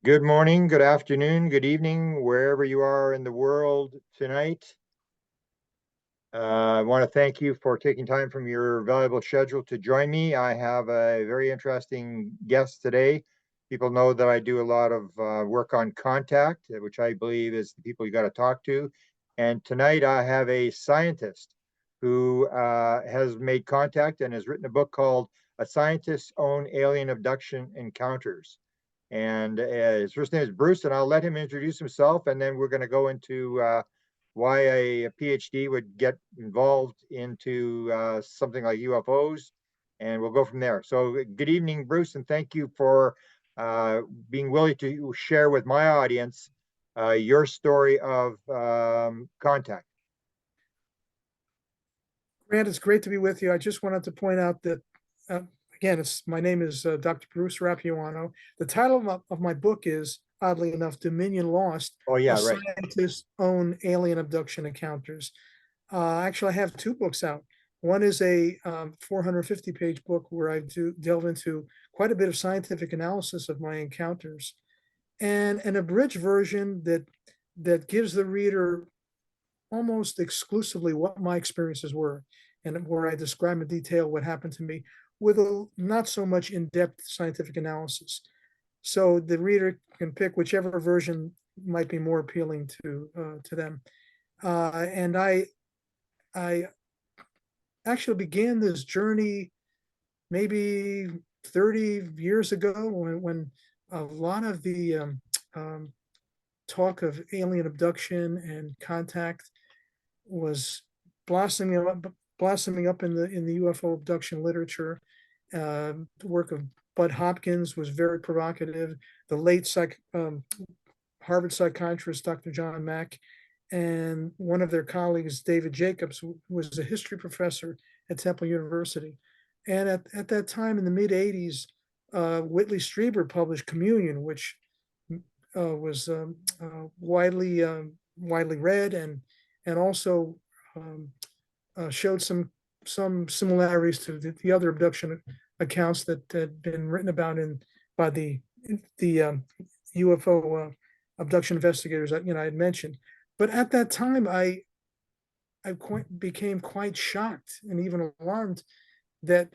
Good morning, good afternoon, good evening, wherever you are in the world tonight. I want to thank you for taking time from your valuable schedule to join me. I have a very interesting guest today. People know that I do a lot of work on contact, which I believe is the people you got to talk to. And tonight I have a scientist who has made contact and has written a book called A Scientist's Own Alien Abduction Encounters. And his first name is Bruce, and I'll let him introduce himself, and then we're going to go into why a PhD would get involved into something like UFOs, and we'll go from there. So, good evening, Bruce, and thank you for being willing to share with my audience your story of contact. Grant, it's great to be with you. I just wanted to point out that, again, my name is Dr. Bruce Rapuano. The title of my book is, oddly enough, Dominion Lost, Oh, A yeah, right. Scientist's Own Alien Abduction Encounters. Actually, I have two books out. One is a 450-page book where I delve into quite a bit of scientific analysis of my encounters, and an abridged version that gives the reader almost exclusively what my experiences were, and where I describe in detail what happened to me with a not so much in-depth scientific analysis. So the reader can pick whichever version might be more appealing to them. And I actually began this journey maybe 30 years ago when a lot of the talk of alien abduction and contact was blossoming up in the UFO abduction literature. The work of Bud Hopkins was very provocative. The late Harvard psychiatrist Dr. John Mack and one of their colleagues, David Jacobs, who was a history professor at Temple University. And at that time in the mid 80s, Whitley Strieber published Communion, which was widely read and also showed some similarities to the other abduction accounts that had been written about by the UFO abduction investigators that I had mentioned. But at that time, I became quite shocked and even alarmed that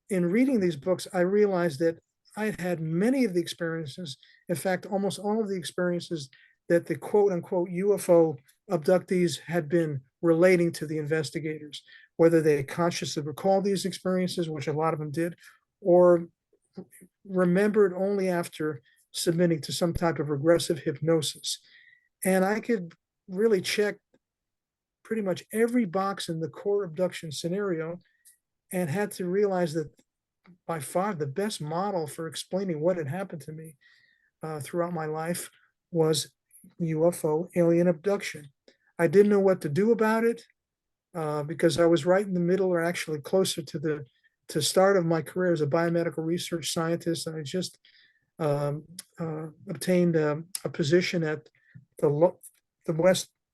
in reading these books, I realized that I had had many of the experiences, in fact, almost all of the experiences that the quote unquote UFO abductees had been relating to the investigators, whether they consciously recalled these experiences, which a lot of them did, or remembered only after submitting to some type of regressive hypnosis. And I could really check pretty much every box in the core abduction scenario and had to realize that by far the best model for explaining what had happened to me throughout my life was UFO alien abduction. I didn't know what to do about it because I was right in the middle, or actually closer to the start of my career as a biomedical research scientist. And I just obtained a position at the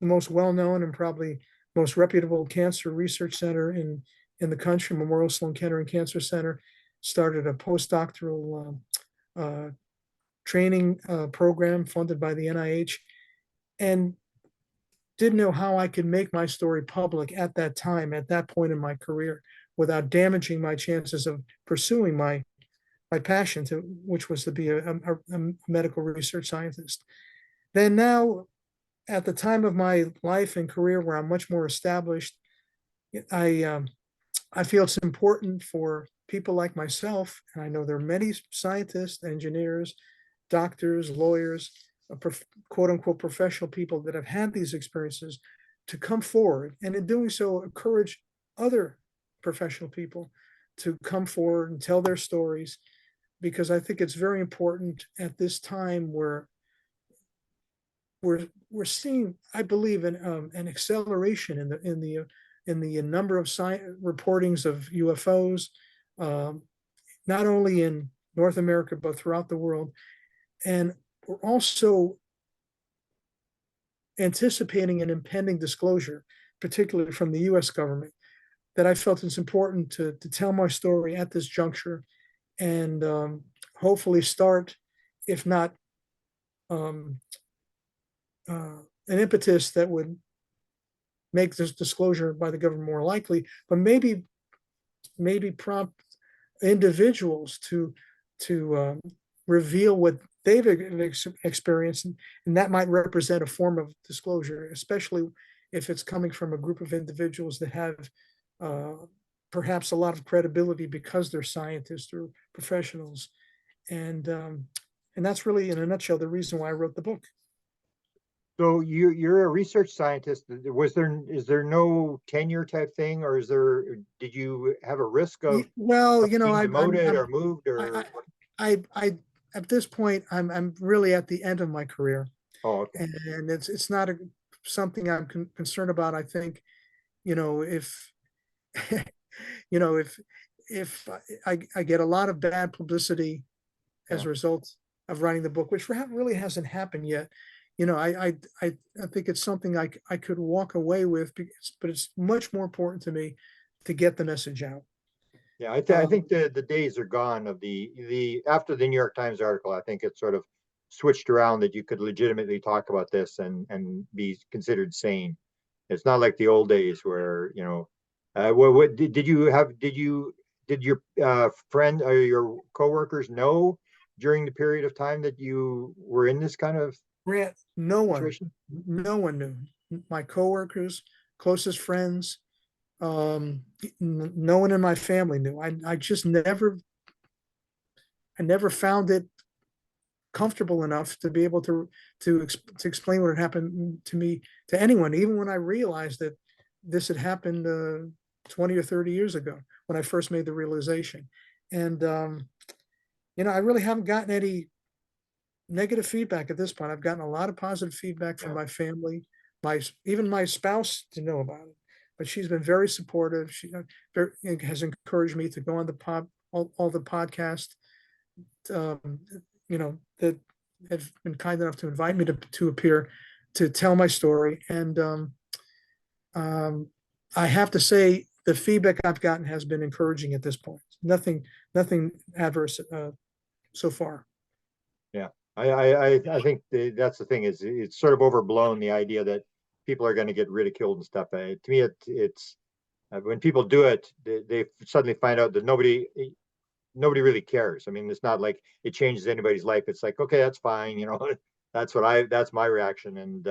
most well-known and probably most reputable cancer research center in the country, Memorial Sloan Kettering Cancer Center. Started a postdoctoral training program funded by the NIH, and didn't know how I could make my story public at that time, at that point in my career, without damaging my chances of pursuing my passion, which was to be a medical research scientist. Then now, at the time of my life and career where I'm much more established, I feel it's important for people like myself, and I know there are many scientists, engineers, doctors, lawyers, quote unquote professional people that have had these experiences, to come forward, and in doing so encourage other professional people to come forward and tell their stories, because I think it's very important at this time where we're seeing, I believe, an acceleration in the number of reportings of UFOs, not only in North America but throughout the world. And we're also anticipating an impending disclosure, particularly from the US government, that I felt it's important to tell my story at this juncture and hopefully start, if not um, an impetus that would make this disclosure by the government more likely, but maybe prompt individuals to reveal what they've experienced, and that might represent a form of disclosure, especially if it's coming from a group of individuals that have uh, perhaps a lot of credibility because they're scientists or professionals, and that's really, in a nutshell, the reason why I wrote the book. So you're a research scientist. Is there no tenure type thing, or did you have a risk of Well, being demoted or moved I, or? I at this point, I'm really at the end of my career, Oh, okay. and it's not something I'm concerned about. I think, if if if I get a lot of bad publicity as Yeah. a result of writing the book, which really hasn't happened yet. I think it's something I could walk away with, but it's much more important to me to get the message out. Yeah, I think Um, the days are gone of the after the New York Times article. I think it sort of switched around that you could legitimately talk about this and be considered sane. It's not like the old days where, what did you have? Did your friend or your coworkers know during the period of time that you were in this kind of Grant, situation? no one knew. My coworkers, closest friends, no one in my family knew. I never found it comfortable enough to be able to explain what had happened to me to anyone, even when I realized that this had happened 20 or 30 years ago when I first made the realization. And I really haven't gotten any negative feedback at this point. I've gotten a lot of positive feedback from Yeah. my family. Even my spouse didn't know about it, but she's been very supportive. She has encouraged me to go on all the podcasts, um, that have been kind enough to invite me to appear to tell my story. And um, I have to say, the feedback I've gotten has been encouraging at this point. Nothing adverse so far. Yeah, I think that's the thing is it's sort of overblown the idea that people are going to get ridiculed and stuff. To me, it's when people do it, they suddenly find out that nobody really cares. I mean, it's not like it changes anybody's life. It's like, okay, that's fine. That's my reaction. And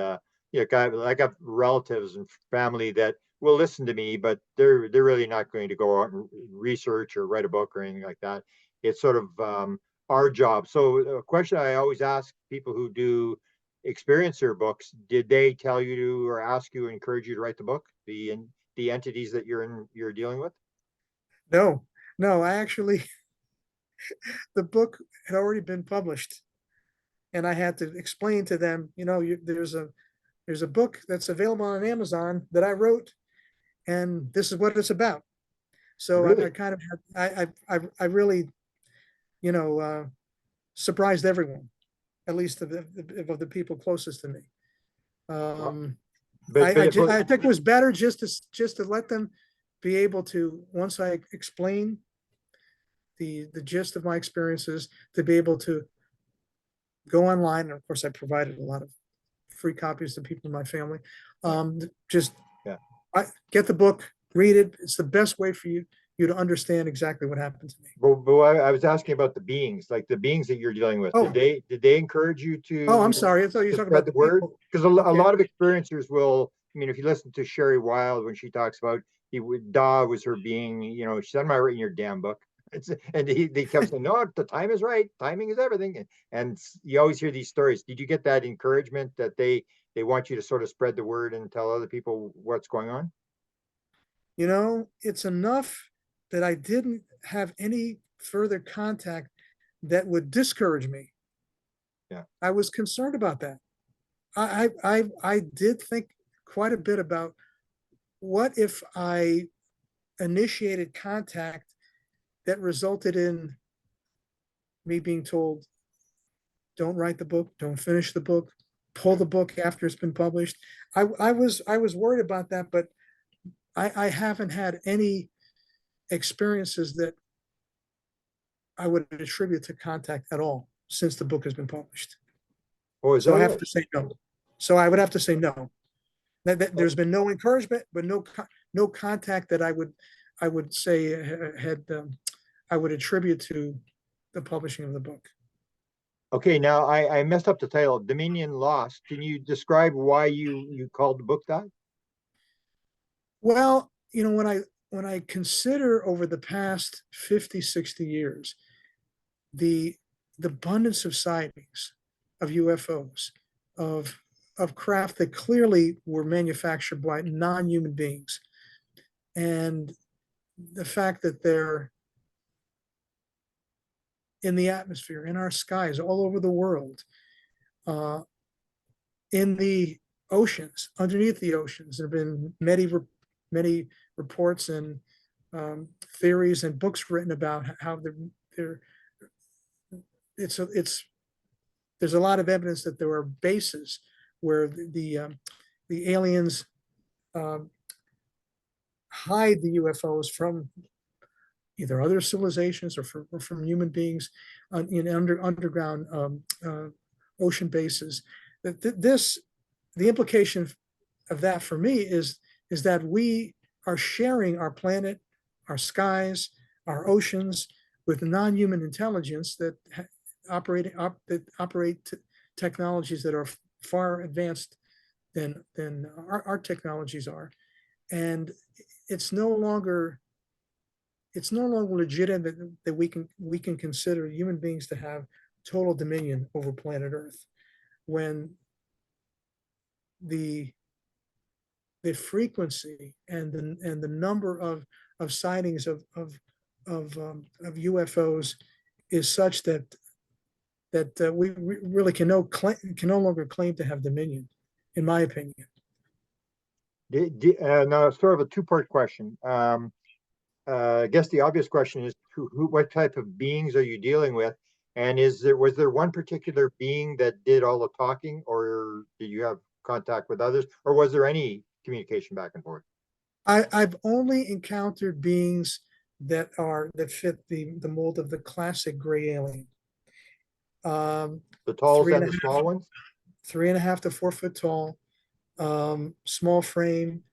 yeah, I got relatives and family that will listen to me, but they're really not going to go out and research or write a book or anything like that. It's sort of our job. So a question I always ask people who do experiencer books: did they tell you to or ask you, encourage you to write the book? The entities that you're dealing with? No, no, I actually, the book had already been published, and I had to explain to them, there's a book that's available on Amazon that I wrote, and this is what it's about. So I Really? kind of had, I really, you know, uh, surprised everyone, at least of the people closest to me. Well, Um, but but I think it was better just to let them be able to, once I explain the gist of my experiences, to be able to go online. And of course, I provided a lot of free copies to people in my family. yeah, Just yeah. get the book, read it. It's the best way for you to understand exactly what happened to me. But I was asking about the beings, like the beings that you're dealing with. Oh, Did they encourage you I'm sorry. I thought you were to talking spread about the the word? people. Because a Okay. lot of experiencers will. I mean, if you listen to Sherry Wild when she talks about Da was her being, she said, "I'm not writing your damn book." And they kept saying, "No, the time is right. Timing is everything." And you always hear these stories. Did you get that encouragement that they want you to sort of spread the word and tell other people what's going on? It's enough that I didn't have any further contact that would discourage me. Yeah, I was concerned about that. I did think quite a bit about, what if I initiated contact that resulted in me being told, don't write the book, don't finish the book, pull yeah. the book after it's been published. I was worried about that, but I haven't had any experiences that I would attribute to contact at all since the book has been published. Oh, is So I that have it? to say no. So I would have to say no. There's been no encouragement, but no contact that I would say had I would attribute to the publishing of the book. Okay, now I messed up the title, Dominion Lost. Can you describe why you called the book that? Well, when I consider over the past 50, 60 years, the the abundance of sightings of UFOs, of craft that clearly were manufactured by non-human beings, and the fact that they're in the atmosphere, in our skies, all over the world, uh, in the oceans, underneath the oceans. There have been many reports and theories and books written about how they're it's there's a lot of evidence that there are bases where the aliens um, hide the UFOs from either other civilizations or from human beings in underground ocean bases. That this the implication of that for me is that we are sharing our planet, our skies, our oceans with non-human intelligence that operate technologies that are far advanced than our technologies are, and it's no longer legitimate that we can consider human beings to have total dominion over planet Earth when the frequency and the number of sightings of UFOs is such that we really can no longer claim to have dominion, in my opinion. Now, it's sort of a two-part question. I guess the obvious question is what type of beings are you dealing with? And was there one particular being that did all the talking, or did you have contact with others, or was there any communication back and forth? I've only encountered beings that fit the mold of the classic gray alien. Um, The talls three and and a the half, small ones? 3.5 to 4 foot tall, small frame,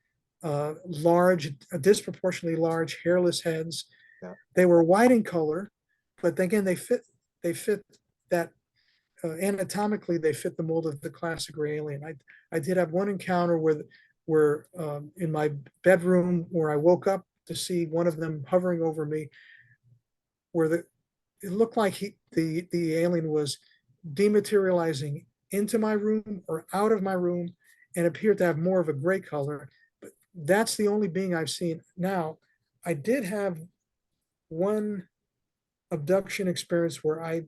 large, disproportionately large, hairless heads. Yeah. They were white in color, but again, they fit that anatomically. They fit the mold of the classic gray alien. I did have one encounter where in my bedroom where I woke up to see one of them hovering over me, where it looked like the alien was dematerializing into my room or out of my room and appeared to have more of a gray color. But that's the only being I've seen. Now, I did have one abduction experience where I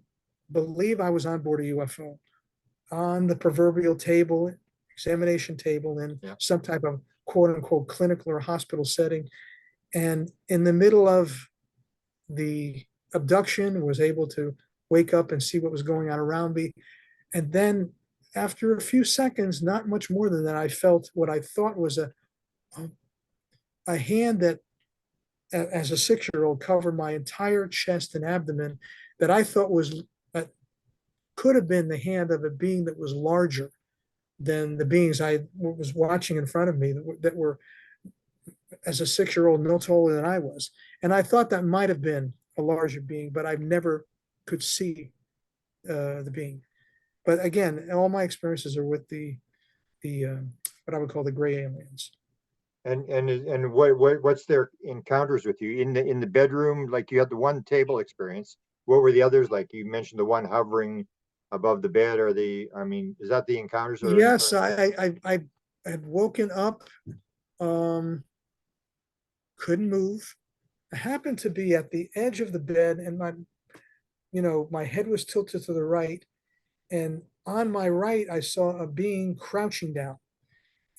believe I was on board a UFO on the proverbial table, examination table, in Yeah. some type of quote unquote clinical or hospital setting. And in the middle of the abduction, was able to wake up and see what was going on around me. And then after a few seconds, not much more than that, I felt what I thought was a hand that, as a 6-year-old, covered my entire chest and abdomen, that I thought could have been the hand of a being that was larger than the beings I was watching in front of me that were, as a 6-year-old, no taller than I was. And I thought that might have been a larger being, but I never could see the being. But again, all my experiences are with the what I would call the gray aliens. And what's their encounters with you in the bedroom? Like you had the one table experience. What were the others like? You mentioned the one hovering above the bed, or I mean, is that the encounters that are Yes, interesting? I had woken up, um, couldn't move. I happened to be at the edge of the bed, and my head was tilted to the right, and on my right I saw a being crouching down.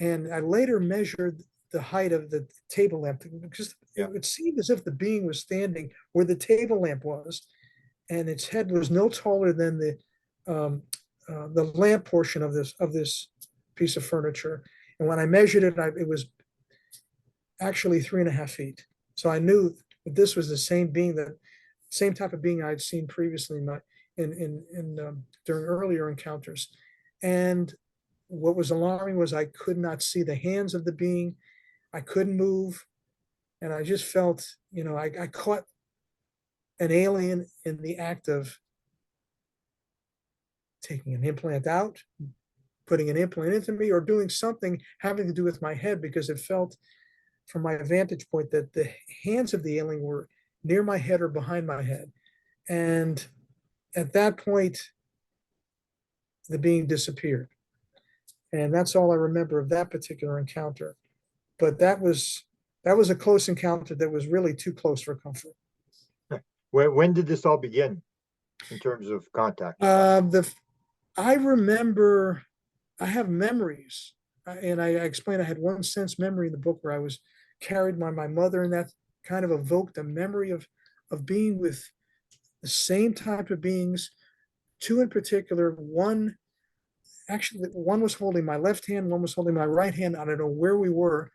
And I later measured the height of the table lamp because Yeah. it seemed as if the being was standing where the table lamp was, and its head was no taller than the lamp portion of this piece of furniture. And when I measured it, it was actually 3.5 feet. So I knew that this was the same type of being I'd seen previously in during earlier encounters. And what was alarming was I could not see the hands of the being. I couldn't move. And I just felt, I caught an alien in the act of taking an implant out, putting an implant into me, or doing something having to do with my head, because it felt from my vantage point that the hands of the alien were near my head or behind my head. And at that point, the being disappeared. And that's all I remember of that particular encounter. But that was a close encounter that was really too close for comfort. When did this all begin in terms of contact? The I remember I have memories, and I explained I had one sense memory in the book where I was carried by my mother, and that kind of evoked a memory of being with the same type of beings. Two in particular, one was holding my left hand, one was holding my right hand. I don't know where we were,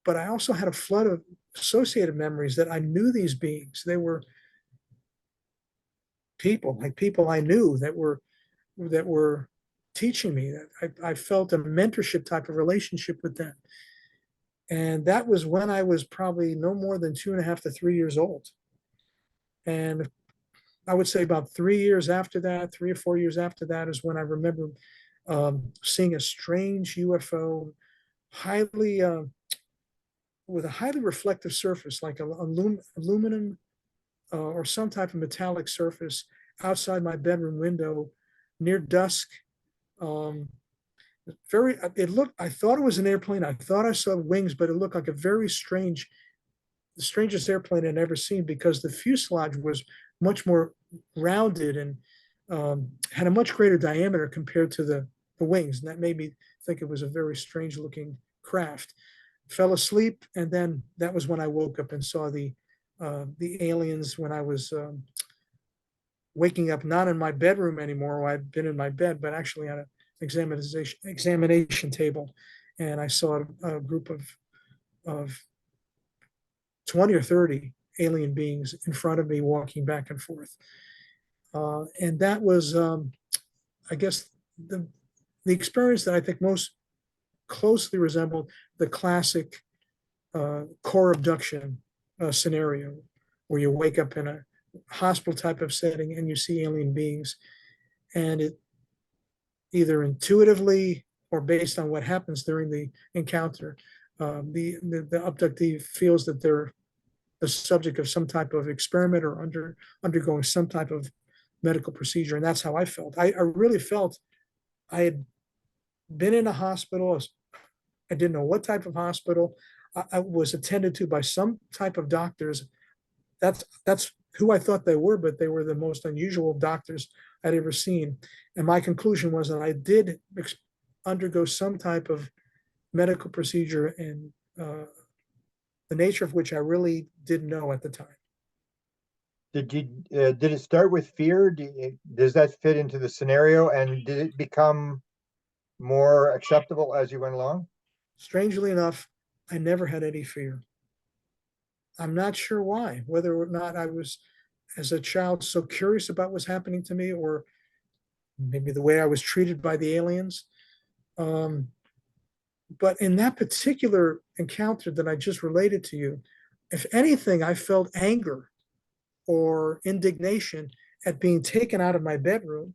but I also had a flood of associated memories that I knew these beings. They were people, like people I knew that were teaching me. That I felt a mentorship type of relationship with them. And that was when I was probably no more than 2.5 to 3 years old. And I would say about 3 years after that, 3 or 4 years after that, is when I remember seeing a strange UFO, highly with a highly reflective surface, like aluminum or some type of metallic surface outside my bedroom window near dusk. Um, it looked, I thought it was an airplane. I thought I saw wings, but it looked like a very strange, the strangest airplane I'd ever seen, because the fuselage was much more rounded and had a much greater diameter compared to the wings. And that made me think it was a very strange looking craft. Fell asleep, and then that was when I woke up and saw the aliens when I was waking up, not in my bedroom anymore, where I'd been in my bed, but actually on an examination table. And I saw a group of 20 or 30 alien beings in front of me walking back and forth. And that was, I guess, the experience that I think most closely resembled the classic core abduction scenario, where you wake up in a hospital type of setting and you see alien beings, and it either intuitively or based on what happens during the encounter, the abductee feels that they're the subject of some type of experiment or undergoing some type of medical procedure. And that's how I felt. I really felt I had been in a hospital. I didn't know what type of hospital. I was attended to by some type of doctors. That's who I thought they were, but they were the most unusual doctors I'd ever seen. And my conclusion was that I did undergo some type of medical procedure, and the nature of which I really didn't know at the time. Did it start with fear? Does that fit into the scenario? And did it become more acceptable as you went along? Strangely enough, I never had any fear. I'm not sure why, whether or not I was, as a child, so curious about what's happening to me, or maybe the way I was treated by the aliens. Um, but in that particular encounter that I just related to you, if anything, I felt anger or indignation at being taken out of my bedroom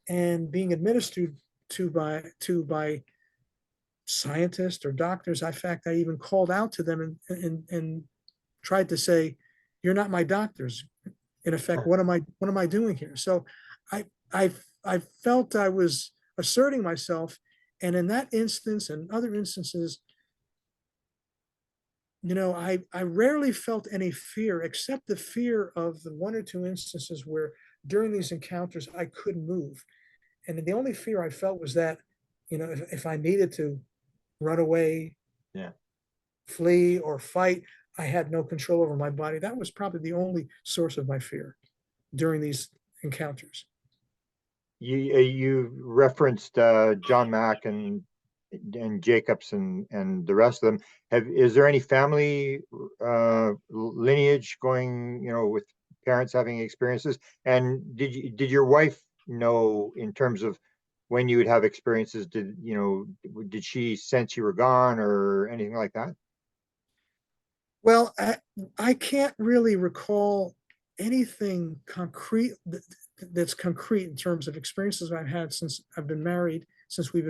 and being administered to by scientists or doctors. In fact, I even called out to them and tried to say, "You're not my doctors." In effect, what am I doing here? So I I I felt I was asserting myself, and in that instance and other instances, I rarely felt any fear, except the fear of the one or two instances where during these encounters I couldn't move. And the only fear I felt was that, if I needed to run away, Yeah. flee, or fight, I had no control over my body. That was probably the only source of my fear during these encounters. You referenced John Mack and Jacobs and the rest of them. Is there any family lineage going, with parents having experiences? And did your wife know in terms of when you would have experiences? Did she sense you were gone or anything like that? Well, I can't really recall anything concrete that's concrete in terms of experiences I've had since we've been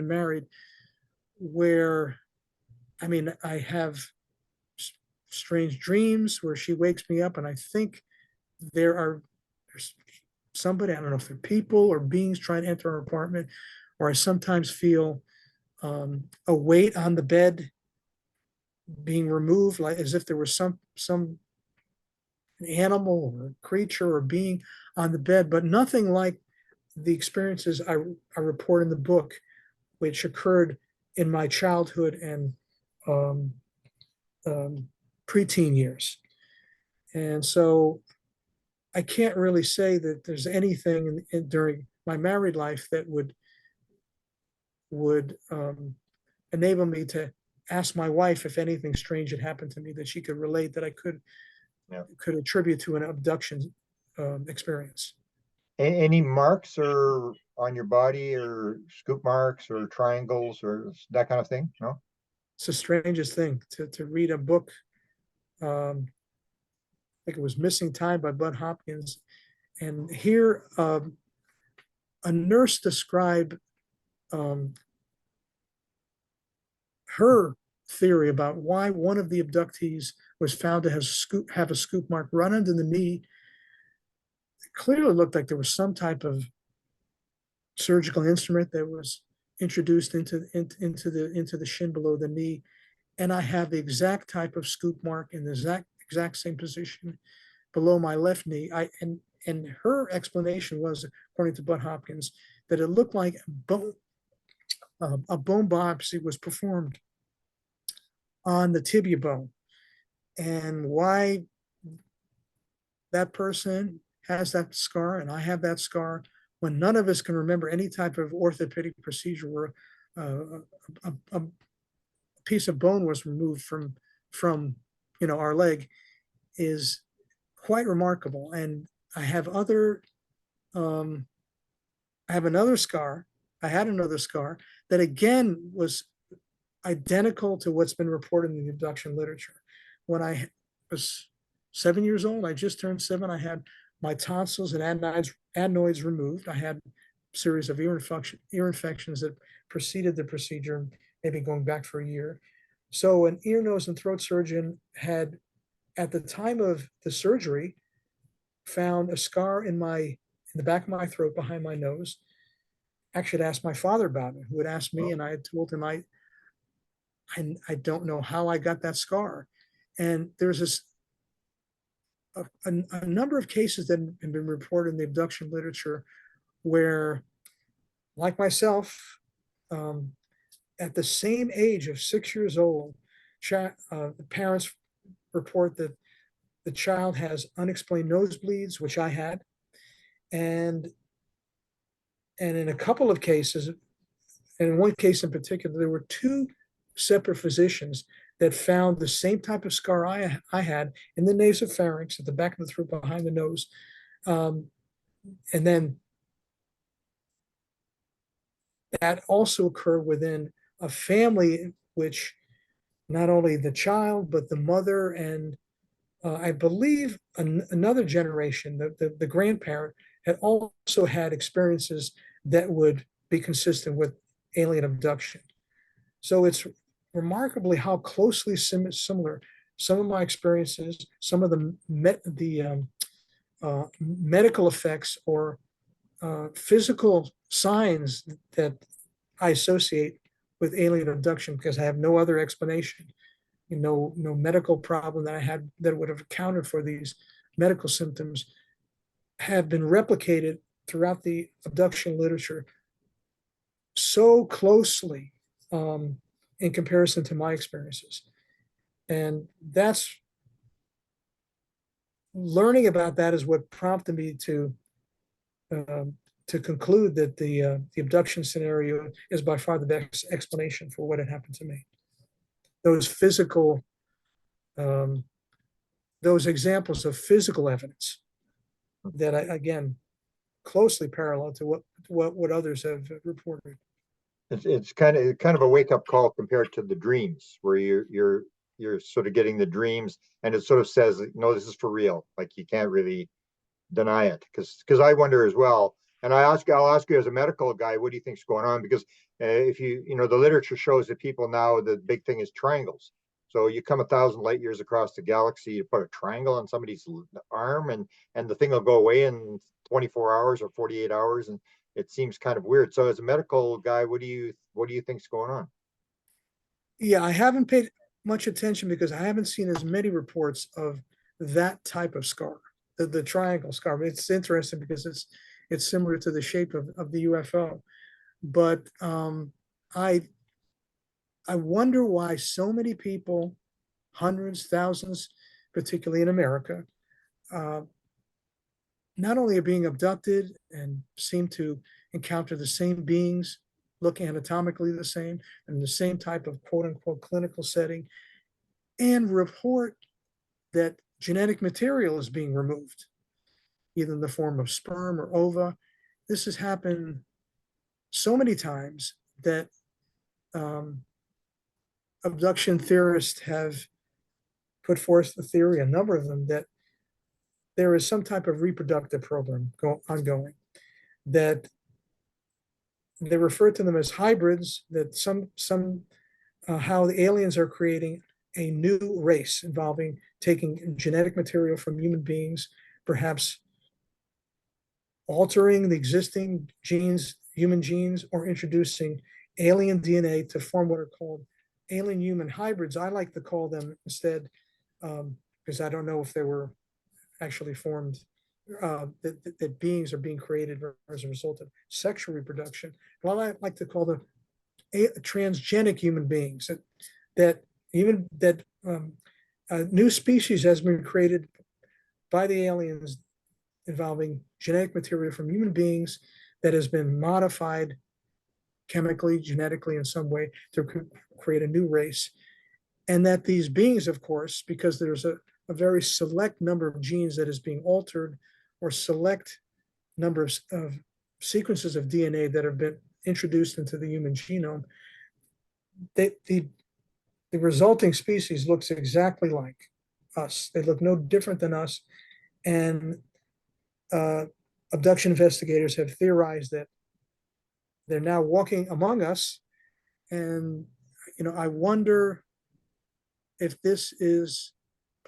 married, where, I mean, I have strange dreams where she wakes me up and I think there's somebody, I don't know if they're people or beings trying to enter our apartment, or I sometimes feel a weight on the bed being removed, like as if there was some animal or creature or being on the bed, but nothing like the experiences I report in the book, which occurred in my childhood and um, preteen years. And so I can't really say that there's anything during my married life that would enable me to ask my wife if anything strange had happened to me that she could relate, that I Yeah. could attribute to an abduction experience. Any marks or on your body or scoop marks or triangles or that kind of thing? No? It's the strangest thing to read a book. I think it was Missing Time by Bud Hopkins, and hear a nurse describe um, her theory about why one of the abductees was found to have a scoop mark run under the knee. It clearly looked like there was some type of surgical instrument that was introduced into the shin below the knee, and I have the exact type of scoop mark in the exact same position below my left knee. And her explanation was, according to Bud Hopkins, that it looked like a bone biopsy was performed on the tibia bone, and why that person has that scar and I have that scar, when none of us can remember any type of orthopedic procedure where a piece of bone was removed from our leg, is quite remarkable. And I have other um, I have another scar. I had another scar that again was identical to what's been reported in the abduction literature. When I was 7 years old, I just turned 7. I had my tonsils and adenoids removed. I had a series of ear infections that preceded the procedure, maybe going back for a year. So an ear, nose, and throat surgeon had, at the time of the surgery, found a scar in the back of my throat behind my nose. Actually, I'd asked my father about it, who had asked me, and I had told him I don't know how I got that scar. And there's a number of cases that have been reported in the abduction literature where, like myself, um, at the same age of 6 years old, the parents report that the child has unexplained nosebleeds, which I had, and in a couple of cases, and in one case in particular, there were two separate physicians that found the same type of scar I had in the nasopharynx at the back of the throat behind the nose. And then that also occurred within a family, which not only the child, but the mother and I believe another generation, the grandparent, had also had experiences that would be consistent with alien abduction. So it's remarkably how closely similar some of my experiences, some of the medical effects or physical signs that I associate with alien abduction, because I have no other explanation. No medical problem that I had that would have accounted for these medical symptoms have been replicated throughout the abduction literature so closely, in comparison to my experiences. And that's learning about that is what prompted me um, to conclude that the abduction scenario is by far the best explanation for what had happened to me. Those physical, um, those examples of physical evidence that again closely parallel to what others have reported. It's kind of a wake up call compared to the dreams, where you're sort of getting the dreams, and it sort of says, no, this is for real. Like you can't really deny it, because I wonder as well. And I'll ask you as a medical guy, what do you think's going on? Because if the literature shows that people now, the big thing is triangles. So you come 1,000 light years across the galaxy, you put a triangle on somebody's arm, and the thing will go away in 24 hours or 48 hours, and it seems kind of weird. So as a medical guy, what do you think's going on? Yeah, I haven't paid much attention because I haven't seen as many reports of that type of scar, the triangle scar. It's interesting because it's similar to the shape of the UFO. But I I wonder why so many people, hundreds, thousands, particularly in America, uh, not only are being abducted and seem to encounter the same beings, look anatomically the same, and the same type of quote unquote clinical setting, and report that genetic material is being removed, either in the form of sperm or ova. This has happened so many times that um, abduction theorists have put forth the theory, a number of them, that there is some type of reproductive program ongoing, that they refer to them as hybrids, that some how the aliens are creating a new race involving taking genetic material from human beings, perhaps altering the existing genes, human genes, or introducing alien DNA to form what are called alien human hybrids. I like to call them instead, because I don't know if they were actually formed, that beings are being created as a result of sexual reproduction. Well, I like to call them transgenic human beings, that even that a new species has been created by the aliens involving genetic material from human beings that has been modified chemically, genetically, in some way to create a new race. And that these beings, of course, because there's a very select number of genes that is being altered, or select number of sequences of DNA that have been introduced into the human genome, the resulting species looks exactly like us. They look no different than us. And abduction investigators have theorized that they're now walking among us. And, I wonder if this is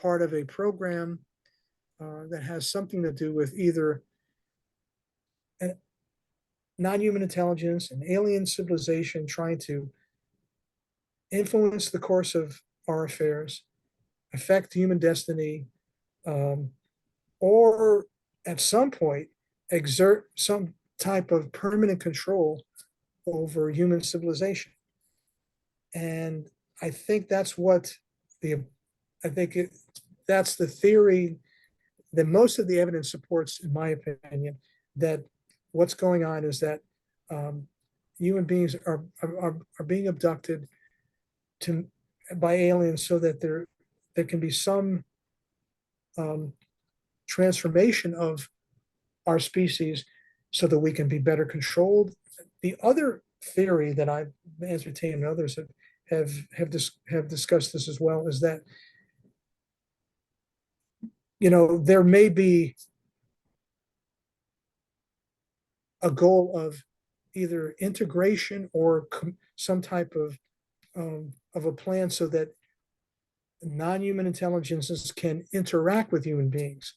part of a program that has something to do with either an non-human intelligence, an alien civilization trying to influence the course of our affairs, affect human destiny, um, or at some point exert some type of permanent control over human civilization. And I think that's what the I think it, that's the theory that most of the evidence supports, in my opinion, that what's going on is that um, human beings are being abducted to by aliens so that there can be some um, transformation of our species so that we can be better controlled. The other theory that I've entertained and others have discussed this as well is that there may be a goal of either integration or some type of a plan so that non-human intelligences can interact with human beings.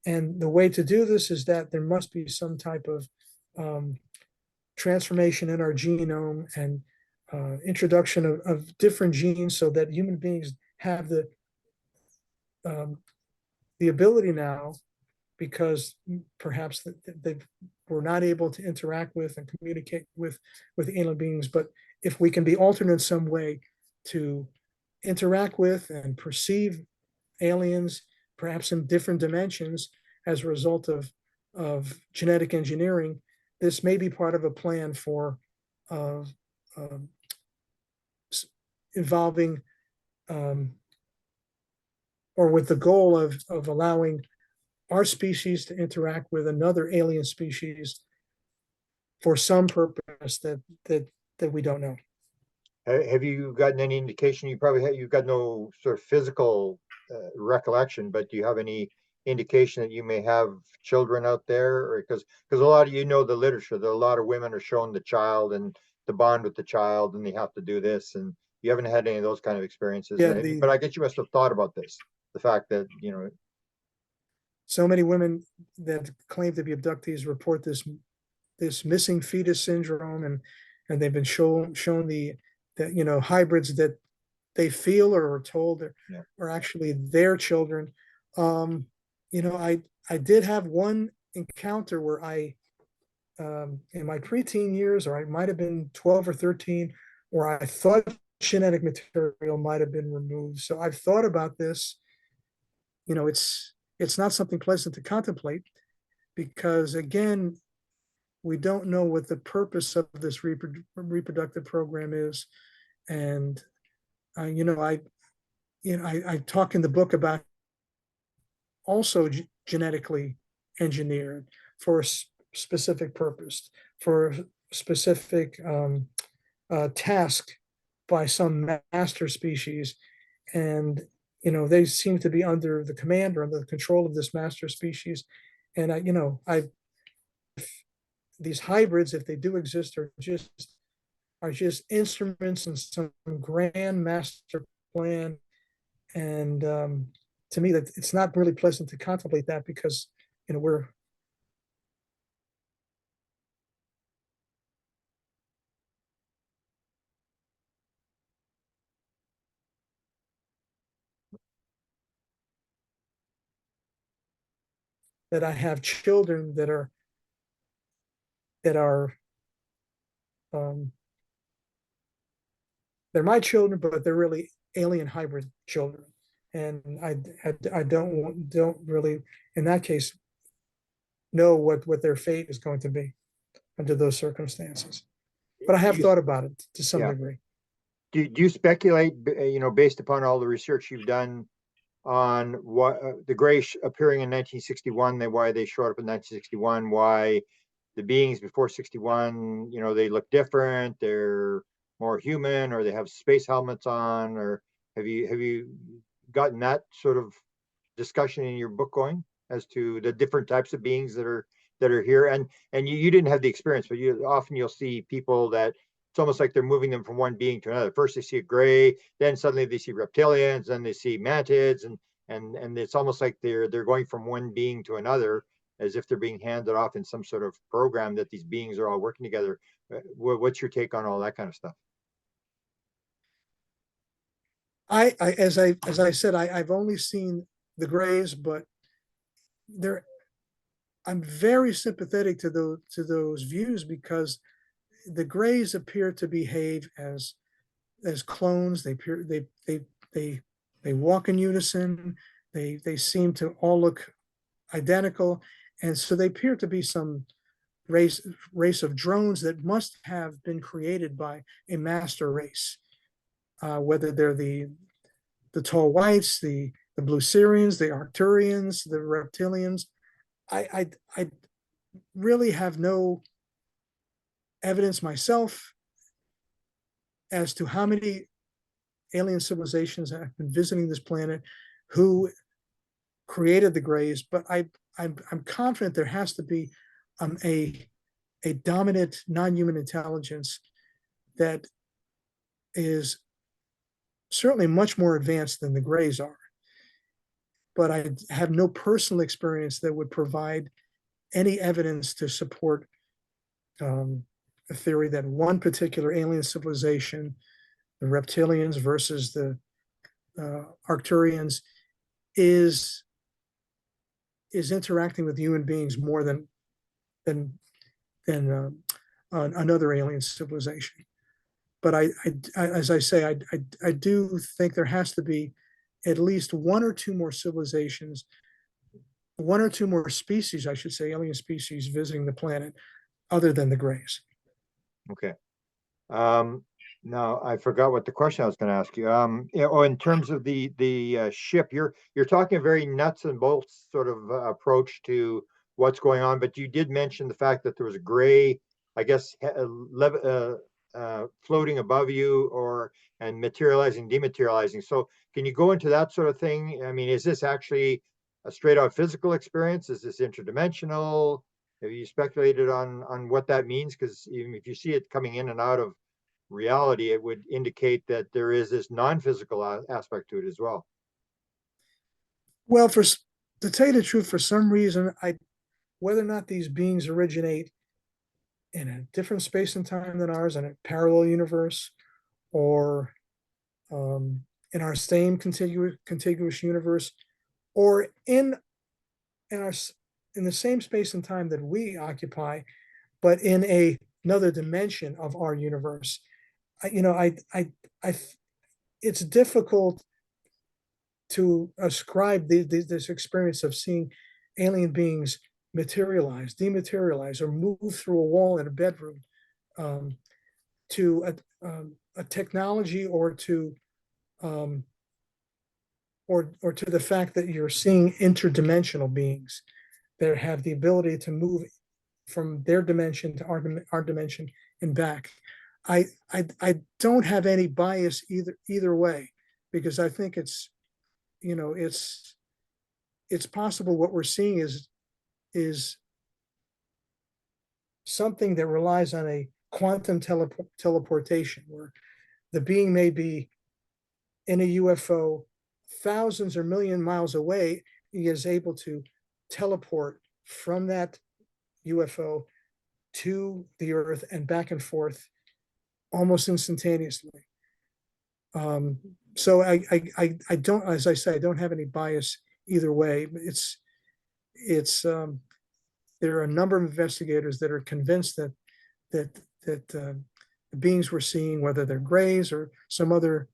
And the way to do this is that there must be some type of transformation in our genome and introduction of different genes so that human beings have um, the ability now, because perhaps they were not able to interact with and communicate with alien beings, but if we can be altered in some way to interact with and perceive aliens, perhaps in different dimensions, as a result of genetic engineering, this may be part of a plan for uh, um, involving or with the goal of allowing our species to interact with another alien species for some purpose that we don't know. Have you gotten any indication? You've got no sort of physical recollection, but do you have any indication that you may have children out there? Or because a lot of the literature, that a lot of women are shown the child and the bond with the child, and they have to do this, and you haven't had any of those kind of experiences. Yeah, But I guess you must have thought about this, the fact that so many women that claim to be abductees report this missing fetus syndrome, and they've been shown the hybrids that they feel or are told yeah. are actually their children. I did have one encounter where in my preteen years, or I might have been 12 or 13, where I thought genetic material might have been removed. So I've thought about this. It's not something pleasant to contemplate, because again, we don't know what the purpose of this reproductive program is. And I talk in the book about also genetically engineered for a specific purpose, for a specific task by some master species. And they seem to be under the command or under the control of this master species. And these hybrids, if they do exist, are just instruments in some grand master plan. And to me, that it's not really pleasant to contemplate that, because we're that I have children that are um, they're my children, but they're really alien hybrid children. And I don't really, in that case, know what their fate is going to be under those circumstances. But I have thought about it to some Yeah. degree. Do you speculate, based upon all the research you've done on what the gray appearing in 1961, why they showed up in 1961, why the beings before 61, they look different, they're more human, or they have space helmets on, or have you gotten that sort of discussion in your book going as to the different types of beings that are here? And you didn't have the experience, but you'll see people that it's almost like they're moving them from one being to another. First they see a gray, then suddenly they see reptilians, then they see mantids, and it's almost like they're going from one being to another, as if they're being handed off in some sort of program that these beings are all working together. What's your take on all that kind of stuff? As I said, I've only seen the grays, but they're I'm very sympathetic to those views, because the grays appear to behave as clones. They walk in unison. They seem to all look identical, and so they appear to be some race of drones that must have been created by a master race. Whether they're the tall whites, the blue Syrians, the Arcturians, the reptilians, I really have no evidence myself as to how many alien civilizations have been visiting this planet, who created the grays, but I'm confident there has to be a dominant non-human intelligence that is certainly much more advanced than the grays are. But I have no personal experience that would provide any evidence to support a theory that one particular alien civilization, the reptilians versus the Arcturians, is interacting with human beings more than another alien civilization. But as I say, I do think there has to be at least one or two more civilizations, one or two more species, I should say, alien species visiting the planet, other than the grays. Okay. No, I forgot what the question I was going to ask you. Yeah, oh, in terms of the ship, you're talking a very nuts and bolts sort of approach to what's going on, but you did mention the fact that there was a gray, I guess, floating above you, or and materializing, dematerializing. So, can you go into that sort of thing? I mean, is this actually a straight out physical experience? Is this interdimensional? Have you speculated on what that means? Because even if you see it coming in and out of reality, it would indicate that there is this non-physical aspect to it as well. Well, to tell you the truth, for some reason, whether or not these beings originate in a different space and time than ours, in a parallel universe, or in our same contiguous universe, or in our in the same space and time that we occupy, but in another dimension of our universe. You know, I it's difficult to ascribe this experience of seeing alien beings materialize, dematerialize, or move through a wall in a bedroom, um, to a technology, um, or to the fact that you're seeing interdimensional beings that have the ability to move from their dimension to our dimension and back. I don't have any bias either way, because I think you know it's possible what we're seeing is something that relies on a quantum teleportation, where the being may be in a UFO thousands or million miles away. He is able to teleport from that UFO to the Earth and back and forth almost instantaneously. So I don't, as I say, I don't have any bias either way. It's there are a number of investigators that are convinced that the beings we're seeing, whether they're grays or some other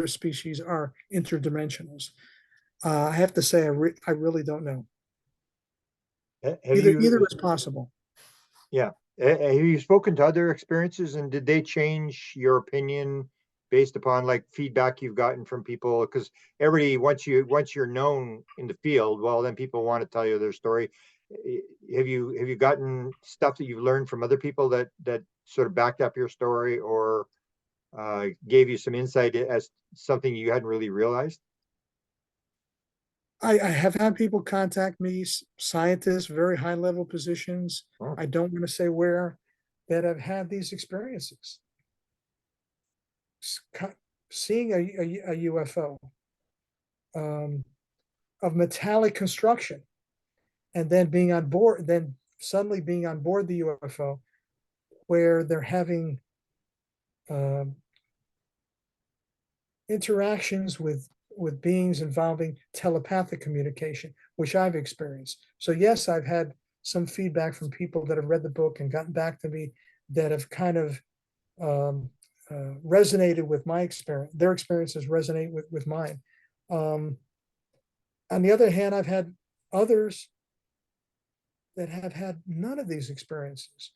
species, are interdimensionals. I have to say, I really don't know. Have Either you, is possible. yeah, have you spoken to other experiences, and did they change your opinion based upon like feedback you've gotten from people? Because everybody, once you're known in the field, well, then people want to tell you their story. Have you gotten stuff that you've learned from other people that sort of backed up your story, or gave you some insight as something you hadn't really realized? I have had people contact me, scientists, very high level positions. Oh, I don't want to say where, that have had these experiences. Seeing a UFO, um, of metallic construction, and then being on board, then suddenly being on board the UFO, where they're having um, interactions with beings involving telepathic communication, which I've experienced. So yes, I've had some feedback from people that have read the book and gotten back to me, that have kind of um, resonated with my experience. Their experiences resonate with mine. Um, on the other hand, I've had others that have had none of these experiences.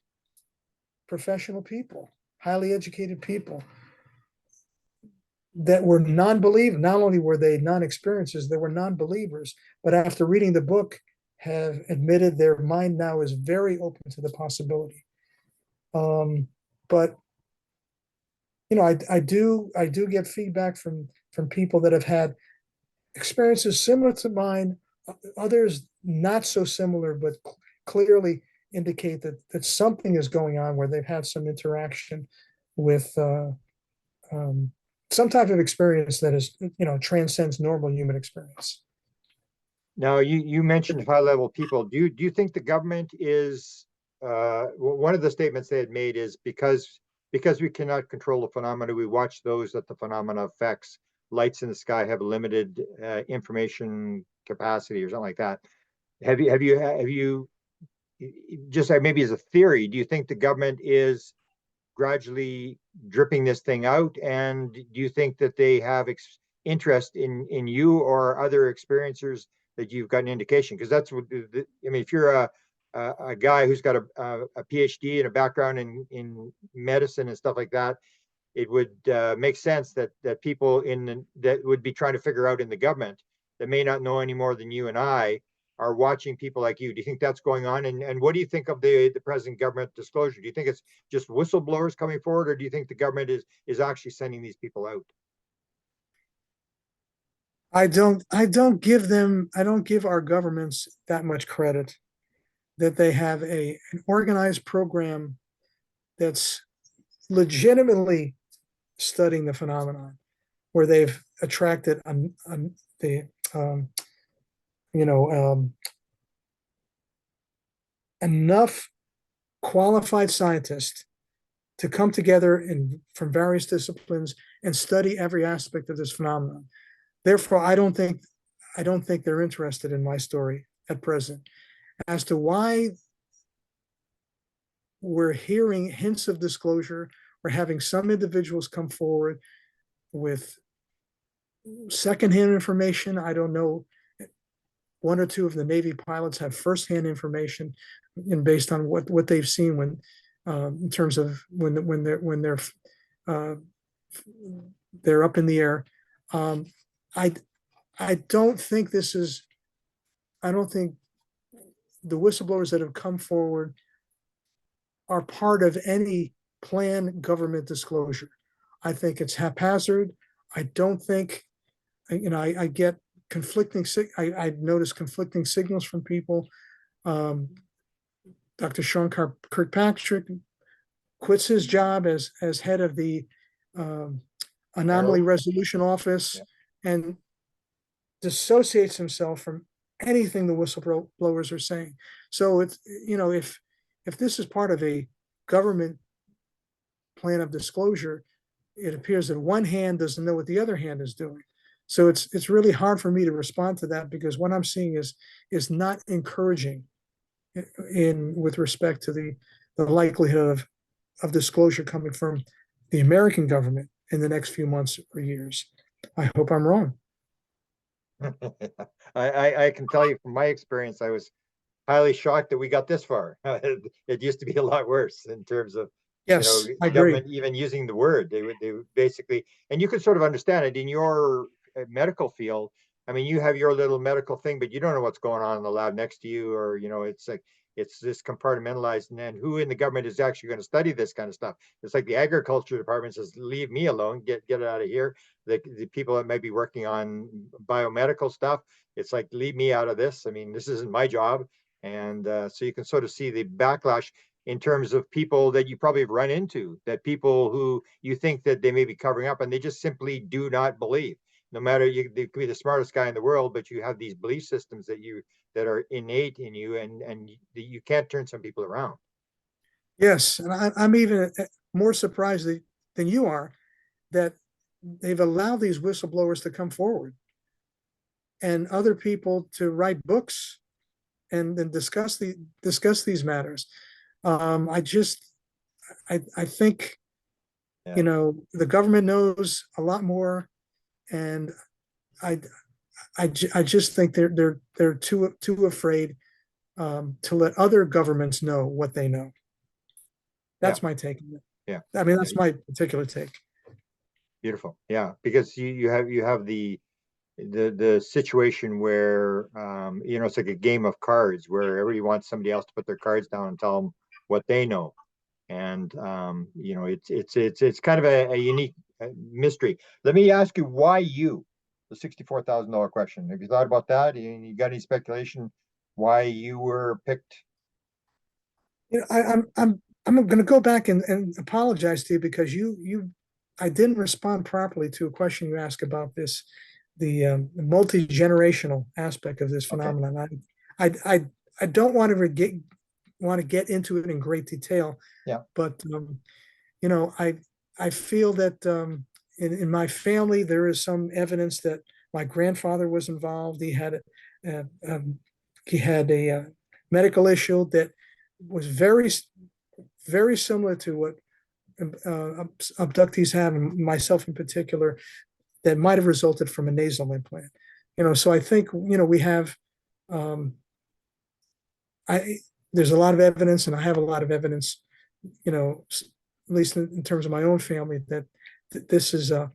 Professional people, highly educated people, that were non-believers. Not only were they non-experiencers, they were non-believers, but after reading the book, have admitted their mind now is very open to the possibility. But you know, I do get feedback from people that have had experiences similar to mine, others not so similar, but clearly indicate that something is going on, where they've had some interaction with um, some type of experience that is, transcends normal human experience. now you mentioned high level people. Do you think the government is one of the statements they had made is because we cannot control the phenomena, we watch those that the phenomena affects. Lights in the sky have a limited information capacity or something like that. Have you just maybe as a theory, do you think the government is gradually dripping this thing out? And do you think that they have interest in you or other experiencers that you've got an indication? Because that's what I mean. If you're a guy who's got a PhD and a background in medicine and stuff like that, it would make sense that people that would be trying to figure out in the government that may not know any more than you and I are watching people like you. Do you think that's going on? And what do you think of the present government disclosure? Do you think it's just whistleblowers coming forward, or do you think the government is actually sending these people out? I don't give our governments that much credit that they have an organized program that's legitimately studying the phenomenon, where they've attracted the you know enough qualified scientists to come together from various disciplines and study every aspect of this phenomenon. Therefore, I don't think they're interested in my story at present. As to why we're hearing hints of disclosure, we're having some individuals come forward with secondhand information. I don't know. One or two of the Navy pilots have firsthand information, and based on what they've seen when, in terms of when uh, they're up in the air. I I don't think this is. I don't think the whistleblowers that have come forward are part of any planned government disclosure. I think it's haphazard. I don't think, I get conflicting, I notice conflicting signals from people. Dr. Sean Kirkpatrick quits his job as head of the Anomaly Resolution Office and dissociates himself from anything the whistleblowers are saying. So it's, if this is part of a government plan of disclosure, it appears that one hand doesn't know what the other hand is doing. So it's really hard for me to respond to that, because what I'm seeing is not encouraging with respect to the likelihood of disclosure coming from the American government in the next few months or years. I hope I'm wrong. I can tell you from my experience, I was highly shocked that we got this far. It used to be a lot worse in terms of, Yes, I the agree. government even using the word. They would basically, and you could sort of understand it in your medical field. I mean, you have your little medical thing, but you don't know what's going on in the lab next to you, or it's like it's this compartmentalized, and then who in the government is actually going to study this kind of stuff? It's like the agriculture department says, "Leave me alone, get it out of here." The people that might be working on biomedical stuff, it's like, leave me out of this. I mean, this isn't my job. And so you can sort of see the backlash in terms of people that you probably have run into, that people who you think that they may be covering up, and they just simply do not believe. No matter, they could be the smartest guy in the world, but you have these belief systems that are innate in you, and you can't turn some people around. Yes, and I'm even more surprised than you are that they've allowed these whistleblowers to come forward and other people to write books and then discuss these matters. I think, Yeah. the government knows a lot more, and I I just think they're too afraid to let other governments know what they know. Yeah. That's my take on it. Yeah. I mean, that's my particular take. Beautiful. Yeah, because you have the situation where it's like a game of cards where everybody wants somebody else to put their cards down and tell them what they know. And it's kind of a unique mystery. Let me ask you, why you? The $64,000 question. Have you thought about that? You got any speculation why you were picked? I'm going to go back and apologize to you, because I didn't respond properly to a question you asked about the multi-generational aspect of this Okay. phenomenon. I don't want to get into it in great detail, Yeah. but I feel that in my family there is some evidence that my grandfather was involved. Uh, um, he had a medical issue that was very similar to what abductees have, and myself in particular, that might have resulted from a nasal implant. So I think we have um, I there's a lot of evidence, and I have a lot of evidence, at least in terms of my own family, that this is a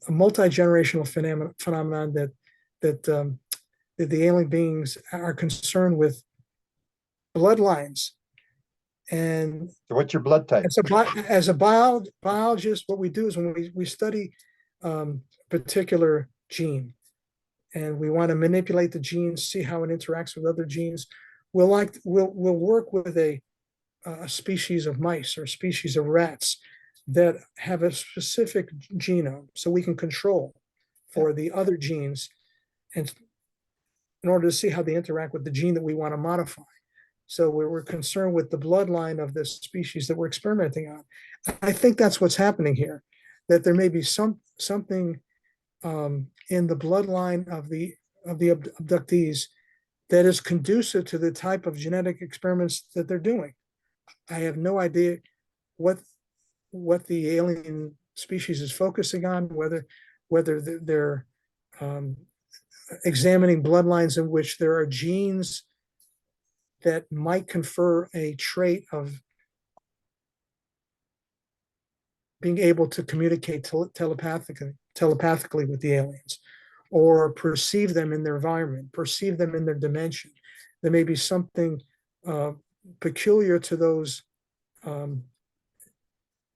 multi-generational phenomenon that the alien beings are concerned with bloodlines. And So what's your blood type? as a biologist, what we do is when we study particular gene and we want to manipulate the gene, see how it interacts with other genes, we'll work with a species of mice or a species of rats that have a specific genome, so we can control for the other genes, and in order to see how they interact with the gene that we want to modify. So we're concerned with the bloodline of this species that we're experimenting on. I think that's what's happening here, that there may be something in the bloodline of the abductees that is conducive to the type of genetic experiments that they're doing. I have no idea what the alien species is focusing on, whether they're examining bloodlines in which there are genes that might confer a trait of being able to communicate telepathically with the aliens, or perceive them in their environment, perceive them in their dimension. There may be something peculiar to those, to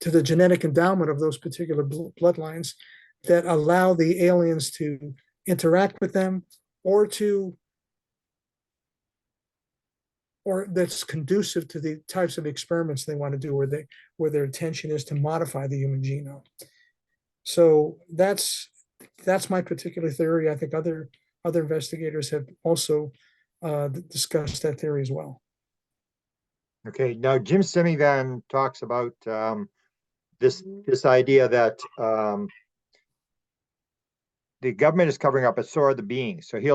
the genetic endowment of those particular bloodlines that allow the aliens to interact with them, or that's conducive to the types of experiments they want to do, where their intention is to modify the human genome. So that's my particular theory. I think other investigators have also discussed that theory as well. Okay, now Jim Semivan talks about this idea that the government is covering up a sore of the beings. So he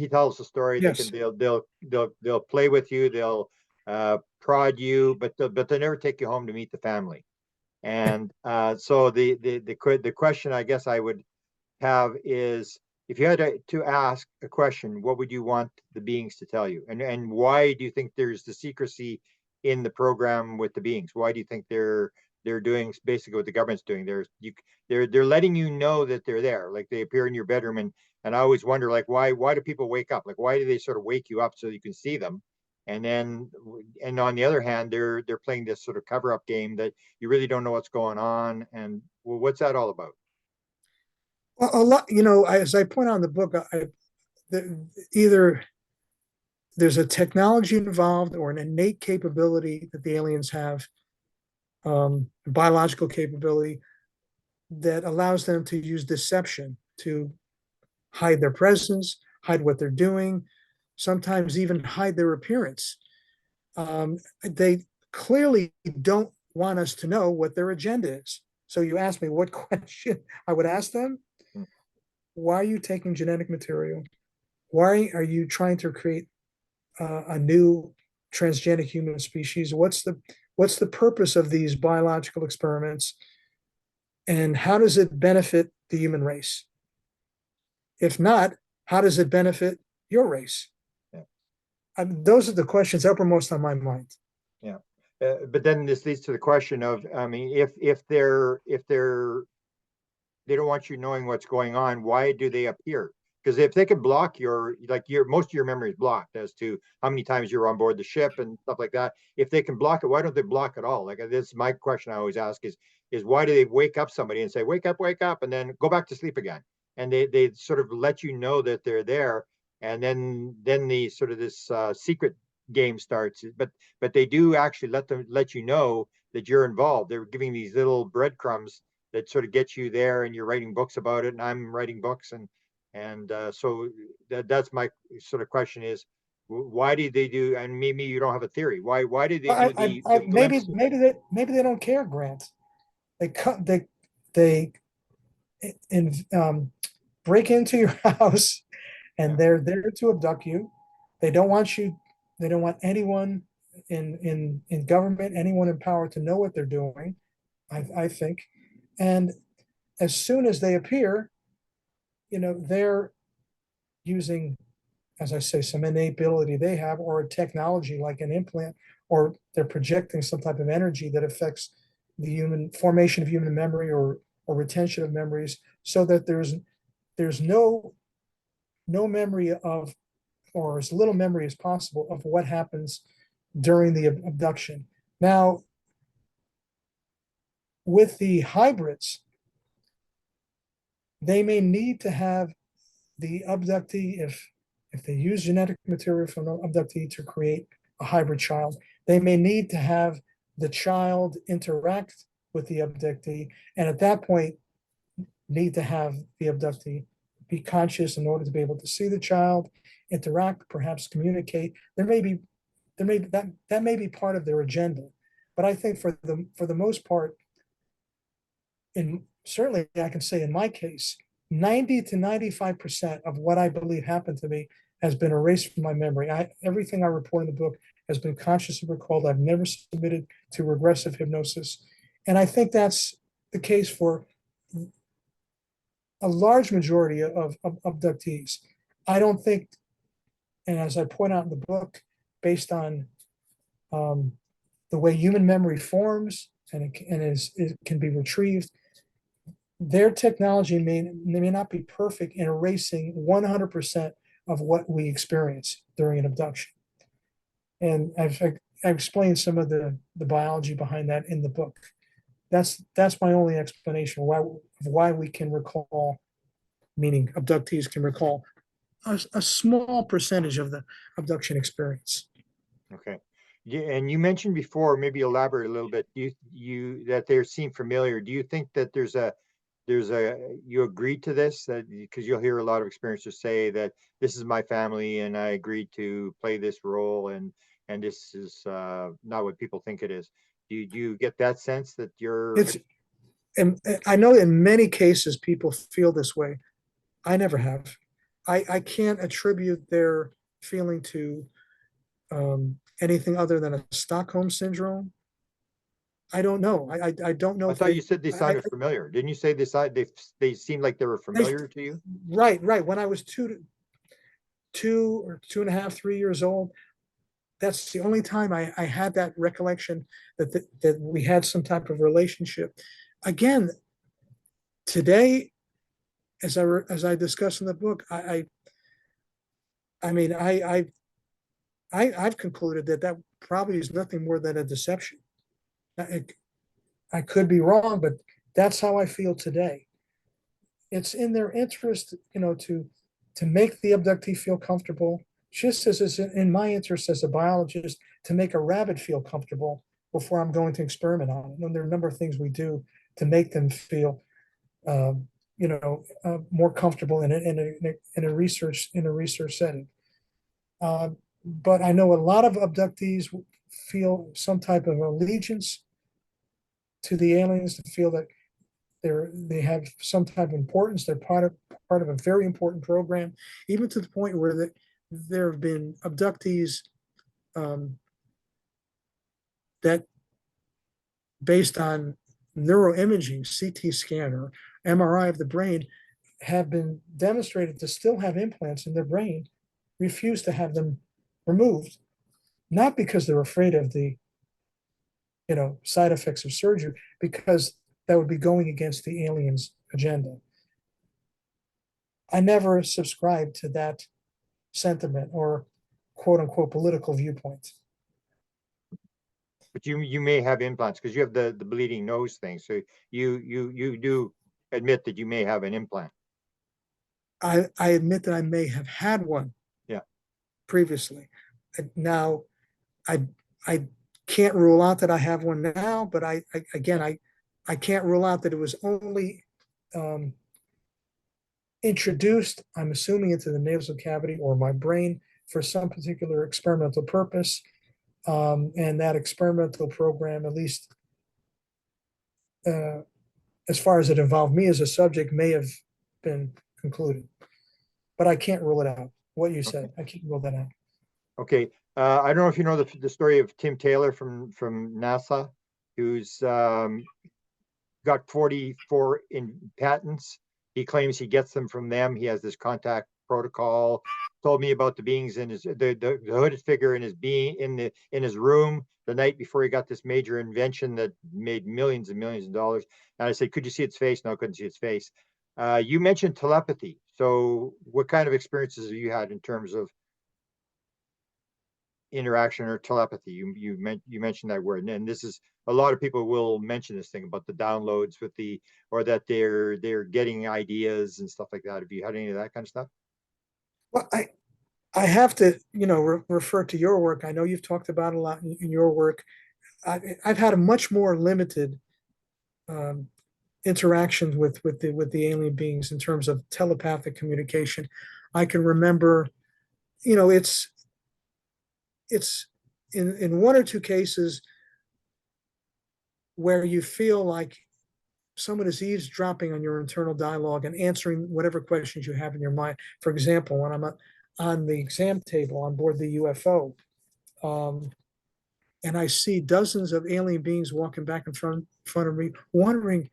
tells the story. Yes. They'll play with you. They'll prod you, but they'll never take you home to meet the family. And so the question I guess I would have is, if you had to ask a question, what would you want the beings to tell you, and why do you think there's the secrecy in the program with the beings? Why do you think they're doing basically what the government's doing? They're letting you know that they're there, like they appear in your bedroom, and I always wonder, like, why do people wake up? Like, why do they sort of wake you up so you can see them? And on the other hand, they're playing this sort of cover up game that you really don't know what's going on. And well, what's that all about? Well, a lot, as I point out in the book, either there's a technology involved or an innate capability that the aliens have, biological capability that allows them to use deception to hide their presence, hide what they're doing, sometimes even hide their appearance. They clearly don't want us to know what their agenda is. So you ask me what question I would ask them. Why are you taking genetic material? Why are you trying to create a new transgenic human species? What's the purpose of these biological experiments? And how does it benefit the human race? If not, how does it benefit your race? Yeah. Those are the questions uppermost on my mind. Yeah. But then this leads to the question of, I mean, if they don't want you knowing what's going on, why do they appear? Because if they can block most of your memory is blocked as to how many times you were on board the ship and stuff like that. If they can block it, why don't they block it all? Like, this is my question I always ask is why do they wake up somebody and say, wake up, and then go back to sleep again? And they sort of let you know that they're there. And then the sort of this secret game starts. But they do actually let you know that you're involved. They're giving these little breadcrumbs that sort of gets you there, and you're writing books about it, and I'm writing books, and so that's my sort of question is, why did they do? And maybe you don't have a theory. Why did they do maybe they don't care, Grant. They break into your house, and they're there to abduct you. They don't want you. They don't want anyone in government, anyone in power, to know what they're doing. I think, and as soon as they appear, they're using, as I say, some innate ability they have, or a technology like an implant, or they're projecting some type of energy that affects the human formation of human memory, or or retention of memories, so that there's no memory of, or as little memory as possible of what happens during the abduction. Now, with the hybrids, they may need to have the abductee, if they use genetic material from the abductee to create a hybrid child, they may need to have the child interact with the abductee, and at that point need to have the abductee be conscious in order to be able to see the child, interact, perhaps communicate. That may be part of their agenda, but I think for the most part, in certainly I can say in my case, 90 to 95% of what I believe happened to me has been erased from my memory. Everything I report in the book has been consciously recalled. I've never submitted to regressive hypnosis, and I think that's the case for a large majority of abductees. I don't think, and as I point out in the book, based on the way human memory forms and it can be retrieved, their technology may not be perfect in erasing 100% of what we experience during an abduction. And I've explained some of the biology behind that in the book. That's my only explanation why we can recall, meaning abductees can recall a small percentage of the abduction experience. Okay. Yeah, and you mentioned before, maybe elaborate a little bit, you that they seem familiar. Do you think that you agreed to this, that because you'll hear a lot of experiencers say that this is my family and I agreed to play this role, and this is not what people think it is. Do you get that sense that you're It's, and I know in many cases people feel this way. I never have. I can't attribute their feeling to anything other than a Stockholm syndrome. I don't know. I don't know I if thought you said they I, sounded familiar. Didn't you say they seemed like they were familiar to you? right. When I was two or 2.5, 3 years old, that's the only time I had that recollection that we had some type of relationship. Again, today, as I discuss in the book, I mean, I've concluded that probably is nothing more than a deception. I could be wrong, but that's how I feel today. It's in their interest, to make the abductee feel comfortable, just as it's in my interest as a biologist to make a rabbit feel comfortable before I'm going to experiment on it. And there are a number of things we do to make them feel, more comfortable in a research setting. But I know a lot of abductees feel some type of allegiance to the aliens, to feel that they have some type of importance. They're part of a very important program, even to the point where there have been abductees that, based on neuroimaging, CT scan or MRI of the brain, have been demonstrated to still have implants in their brain, refuse to have them removed, not because they're afraid of the side effects of surgery, because that would be going against the aliens' agenda. I never subscribed to that sentiment or quote unquote political viewpoint. But you may have implants because you have the bleeding nose thing. So you do admit that you may have an implant. I admit that I may have had one. Yeah. Previously. Now, I can't rule out that I have one now, but I can't rule out that it was only introduced, I'm assuming, into the nasal cavity or my brain for some particular experimental purpose. And that experimental program, at least as far as it involved me as a subject, may have been concluded. But I can't rule it out. What you said, I can't rule that out. Okay. I don't know if you know the story of Tim Taylor from NASA, who's got 44 in patents. He claims he gets them from them. He has this contact protocol. Told me about the beings in the hooded figure in his room. the night before he got this major invention that made millions and millions of dollars. And I said, could you see its face? No, I couldn't see its face. You mentioned telepathy. So what kind of experiences have you had in terms of interaction or telepathy? You mentioned that word, and this is a lot of people will mention this thing about the downloads with the, or that they're getting ideas and stuff like that. Have you had any of that kind of stuff? Well, I have to, refer to your work. I know you've talked about a lot in your work. I've had a much more limited um, interactions with the alien beings in terms of telepathic communication. I can remember, it's in one or two cases where you feel like someone is eavesdropping on your internal dialogue and answering whatever questions you have in your mind. For example, when I'm on the exam table on board the UFO, um, and I see dozens of alien beings walking back in front of me, wondering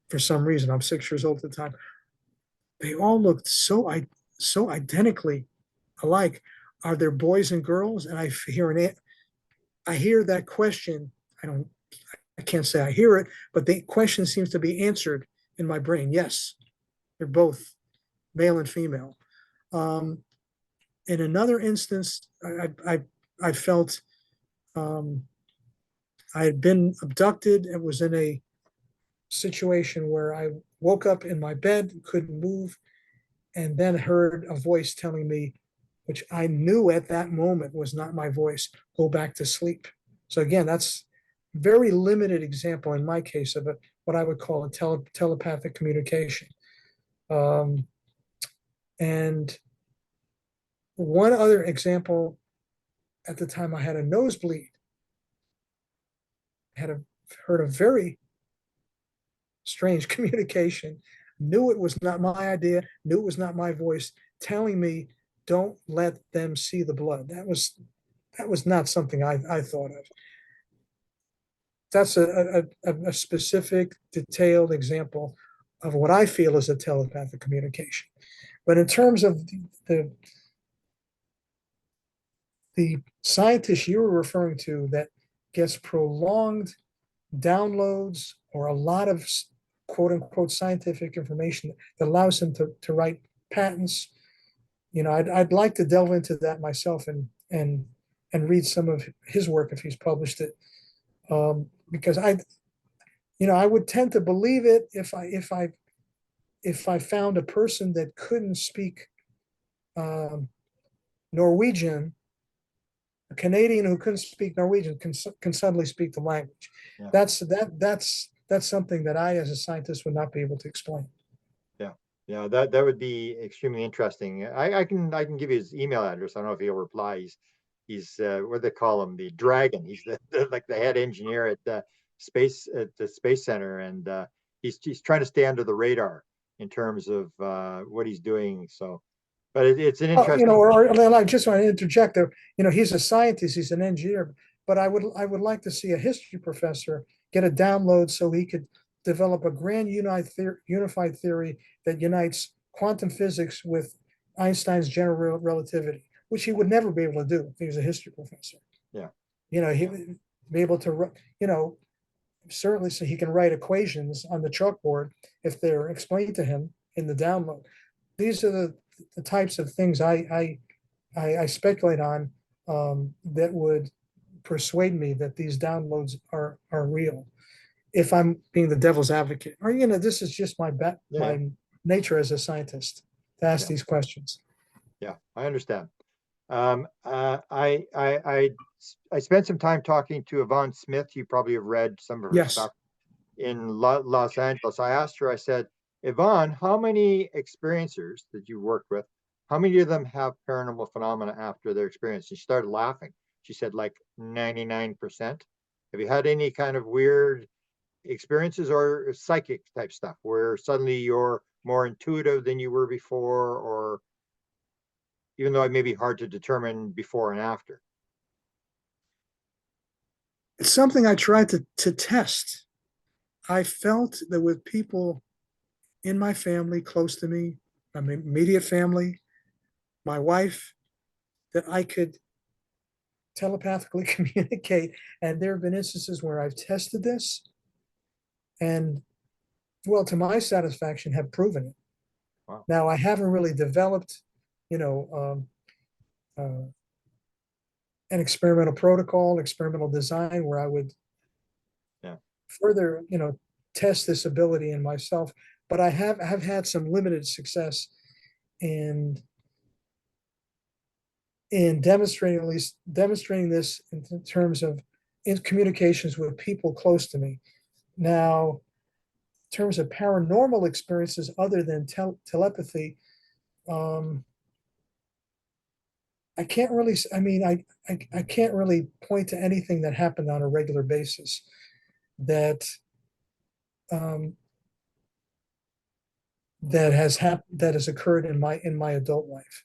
for some reason, I'm 6 years old at the time, they all looked so identically alike. Are there boys and girls? And I hear that question. I can't say I hear it, but the question seems to be answered in my brain. Yes, they're both male and female. Um, in another instance, I felt I had been abducted and was in a situation where I woke up in my bed, couldn't move, and then heard a voice telling me, which I knew at that moment was not my voice, go back to sleep. So again, that's very limited example in my case of what I would call a telepathic communication. Um, and one other example, at the time I had a nosebleed, heard a very strange communication, knew it was not my idea, knew it was not my voice, telling me, don't let them see the blood. That was not something I thought of. That's a specific, detailed example of what I feel is a telepathic communication. But in terms of the the scientist you were referring to that gets prolonged downloads or a lot of quote unquote scientific information that allows him to write patents, I'd like to delve into that myself and read some of his work if he's published it, because I would tend to believe it if I found a person that couldn't speak um, Norwegian. A Canadian who couldn't speak Norwegian can suddenly speak the language. Yeah. That's something that I, as a scientist, would not be able to explain. Yeah, that would be extremely interesting. I can give you his email address. I don't know if he'll reply. He's what do they call him? The dragon. He's like the head engineer at the space center, and he's trying to stay under the radar in terms of what he's doing. So, but it's an Oh, interesting. or I just want to interject there. He's a scientist, he's an engineer, but I would like to see a history professor get a download so he could develop a grand unified theory that unites quantum physics with Einstein's general relativity, which he would never be able to do if he was a history professor. Yeah. He would be able to, certainly so he can write equations on the chalkboard if they're explained to him in the download. These are the types of things I speculate on, that would persuade me that these downloads are real. If I'm being the devil's advocate, or this is just Yeah. my nature as a scientist to ask Yeah. these questions. Yeah, I understand. I spent some time talking to Yvonne Smith. You probably have read some of her Yes. stuff in Los Angeles. I asked her, I said, Yvonne, how many experiencers that you worked with, how many of them have paranormal phenomena after their experience? And she started laughing. She said like 99%. Have you had any kind of weird experiences or psychic type stuff where suddenly you're more intuitive than you were before, or even though it may be hard to determine before and after? It's something I tried to test. I felt that with people in my family close to me, my immediate family, my wife, that I could telepathically communicate. And there have been instances where I've tested this and, well, to my satisfaction, have proven it. Wow. Now, I haven't really developed, you know, an experimental protocol, experimental design where I would Yeah. further, test this ability in myself. But I have had some limited success in demonstrating, at least demonstrating this in terms of in communications with people close to me. Now, in terms of paranormal experiences other than telepathy, um, I can't really. I mean, I can't really point to anything that happened on a regular basis that um, that has occurred in my adult life.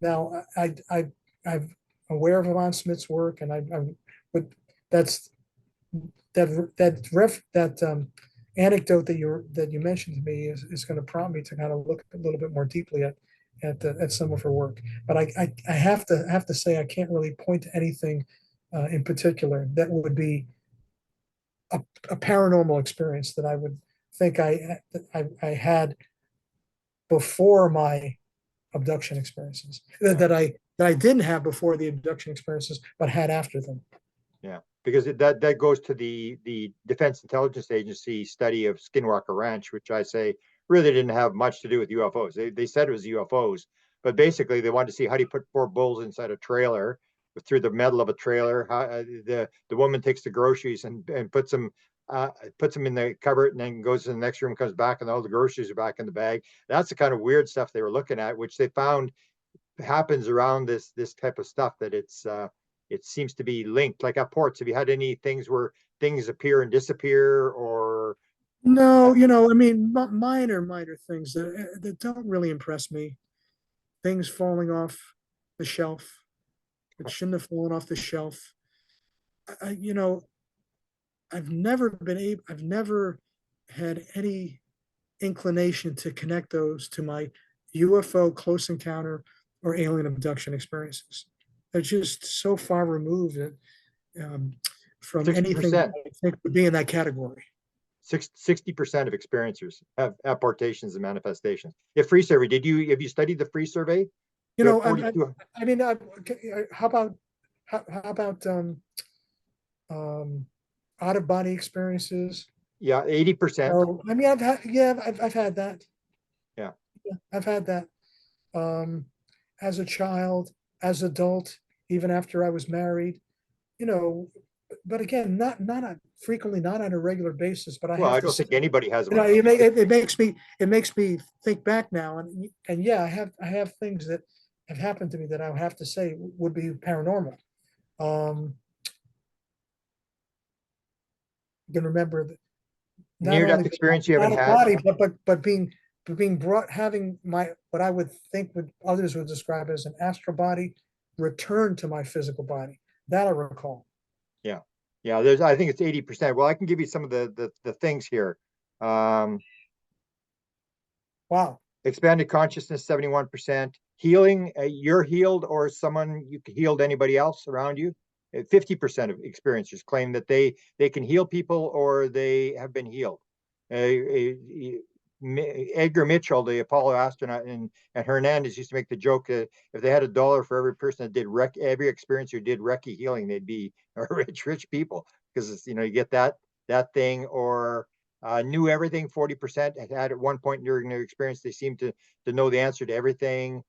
Now, I'm aware of Ivan Smith's work, and but that's that anecdote that you mentioned to me is going to prompt me to kind of look a little bit more deeply at some of her work. But I have to say I can't really point to anything in particular that would be a paranormal experience that I would think I had before my abduction experiences Yeah. that I didn't have before the abduction experiences, but had after them. Yeah, because that goes to the Defense Intelligence Agency study of Skinwalker Ranch, which I say really didn't have much to do with UFOs. They said it was UFOs, but basically they wanted to see how do you put four bulls inside a trailer through the metal of a trailer. How the woman takes the groceries and puts them in the cupboard and then goes to the next room, comes back, and all the groceries are back in the bag. That's the kind of weird stuff they were looking at, which they found happens around this type of stuff, that it seems to be linked. Like at ports, have you had any things where things appear and disappear, or No, I mean, minor things that don't really impress me. Things falling off the shelf that shouldn't have fallen off the shelf. I, you know, I've never had any inclination to connect those to my UFO close encounter or alien abduction experiences. They're just so far removed um, from sixty anything that percent, I think would be in that category. 60% of experiencers have apportations and manifestations. If free survey, have you studied the free survey? You You have know, 42. I mean, how about how about um, out of body experiences? Yeah, 80%. Oh, I mean, I've had that. Yeah. Yeah, I've had that as a child, as adult, even after I was married. You know, but again, not frequently, not on a regular basis. But I Well, have I to don't say, think anybody has one. it makes me think back now, and yeah, I have things that have happened to me that I would have to say would be paranormal. You can remember that not Near death only experience you haven't out of had? body, but being brought, having my what I would think would others would describe as an astral body return to my physical body. That I recall. Yeah. Yeah, I think it's 80%. Well, I can give you some of the things here. Um, Wow. Expanded consciousness, 71%. Healing, you're healed, or someone you healed anybody else around you. 50% of experiencers claim that they can heal people or they have been healed. Edgar Mitchell, the Apollo astronaut, and Hernandez used to make the joke that if they had $1 for every person that did every experiencer who did Reiki healing, they'd be rich people, because it's, you get that thing. Or knew everything, 40% had at one point during their experience, they seem to know the answer to everything.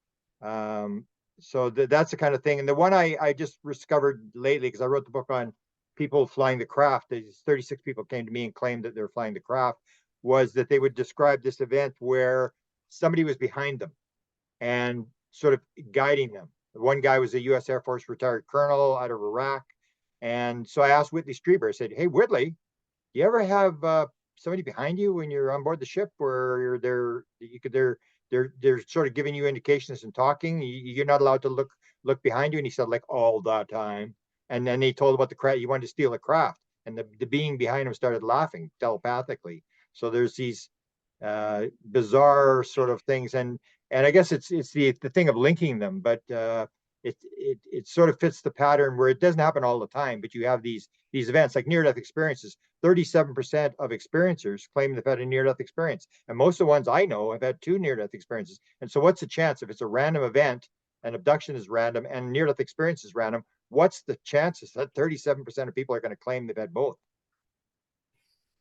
So that's the kind of thing. And the one I just discovered lately, because I wrote the book on people flying the craft, these 36 people came to me and claimed that they're flying the craft, was that they would describe this event where somebody was behind them and sort of guiding them. One guy was a U.S. Air Force retired colonel out of Iraq. And so I asked Whitley Strieber, I said, "Hey, Whitley, do you ever have somebody behind you when you're on board the ship, where they're sort of giving you indications and talking? You're not allowed to look behind you." And he said, like, all the time. And then he told about the craft. He wanted to steal a craft, and the being behind him started laughing telepathically. So there's these bizarre sort of things, and I guess it's the thing of linking them. But it sort of fits the pattern where it doesn't happen all the time, but you have these events like near-death experiences. 37% of experiencers claim they've had a near-death experience, and most of the ones I know have had 2 near-death experiences. And so, what's the chance if it's a random event, an abduction is random, and near-death experience is random? What's the chances that 37% of people are going to claim they've had both?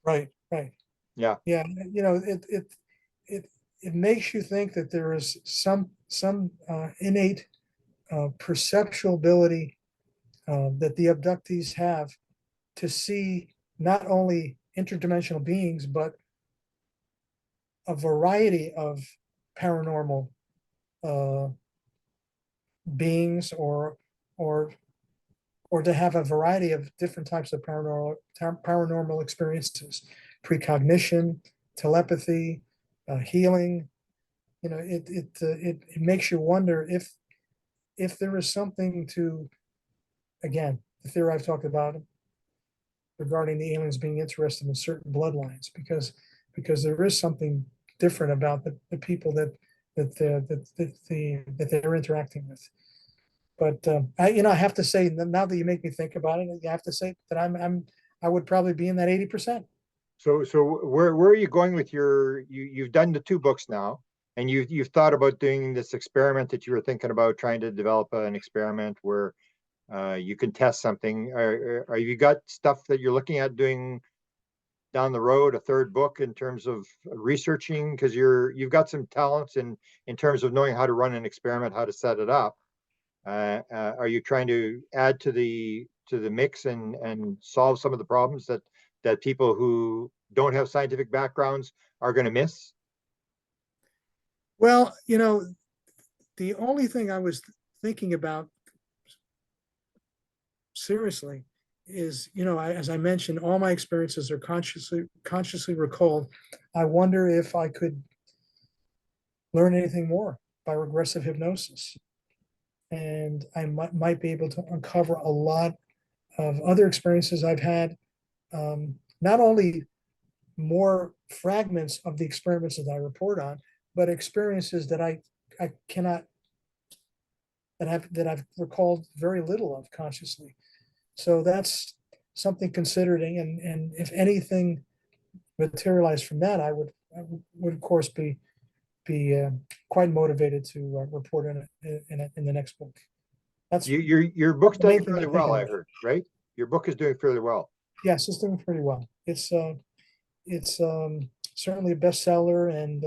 Right, right. Yeah. Yeah, it it makes you think that there is some innate perceptual ability that the abductees have to see not only interdimensional beings, but a variety of paranormal uh, beings, or or to have a variety of different types of paranormal experiences, precognition, telepathy, healing. It makes you wonder if there is something to, again, the theory I've talked about regarding the aliens being interested in certain bloodlines, because there is something different about the people that they're interacting with. But I have to say, now that you make me think about it, you have to say that I would probably be in that 80%. So where are you going with you've done the 2 books now, and you've thought about doing this experiment that you were thinking about, trying to develop an experiment where you can test something. Are you got stuff that you're looking at doing down the road, a 3rd book in terms of researching? Because you've got some talents in terms of knowing how to run an experiment, how to set it up. Are you trying to add to the mix and solve some of the problems that people who don't have scientific backgrounds are going to miss? Well, the only thing I was thinking about seriously is, as I mentioned, all my experiences are consciously recalled. I wonder if I could learn anything more by regressive hypnosis, and I might be able to uncover a lot of other experiences I've had. Not only more fragments of the experiments that I report on, but experiences that I cannot that I've recalled very little of consciously. So that's something considering, and if anything materialized from that, I would of course be quite motivated to report in the next book. That's Your book's the main done thing fairly I'm thinking well, I of. heard, right? Your book is doing fairly well. Yes, it's doing pretty well. It's certainly a bestseller, and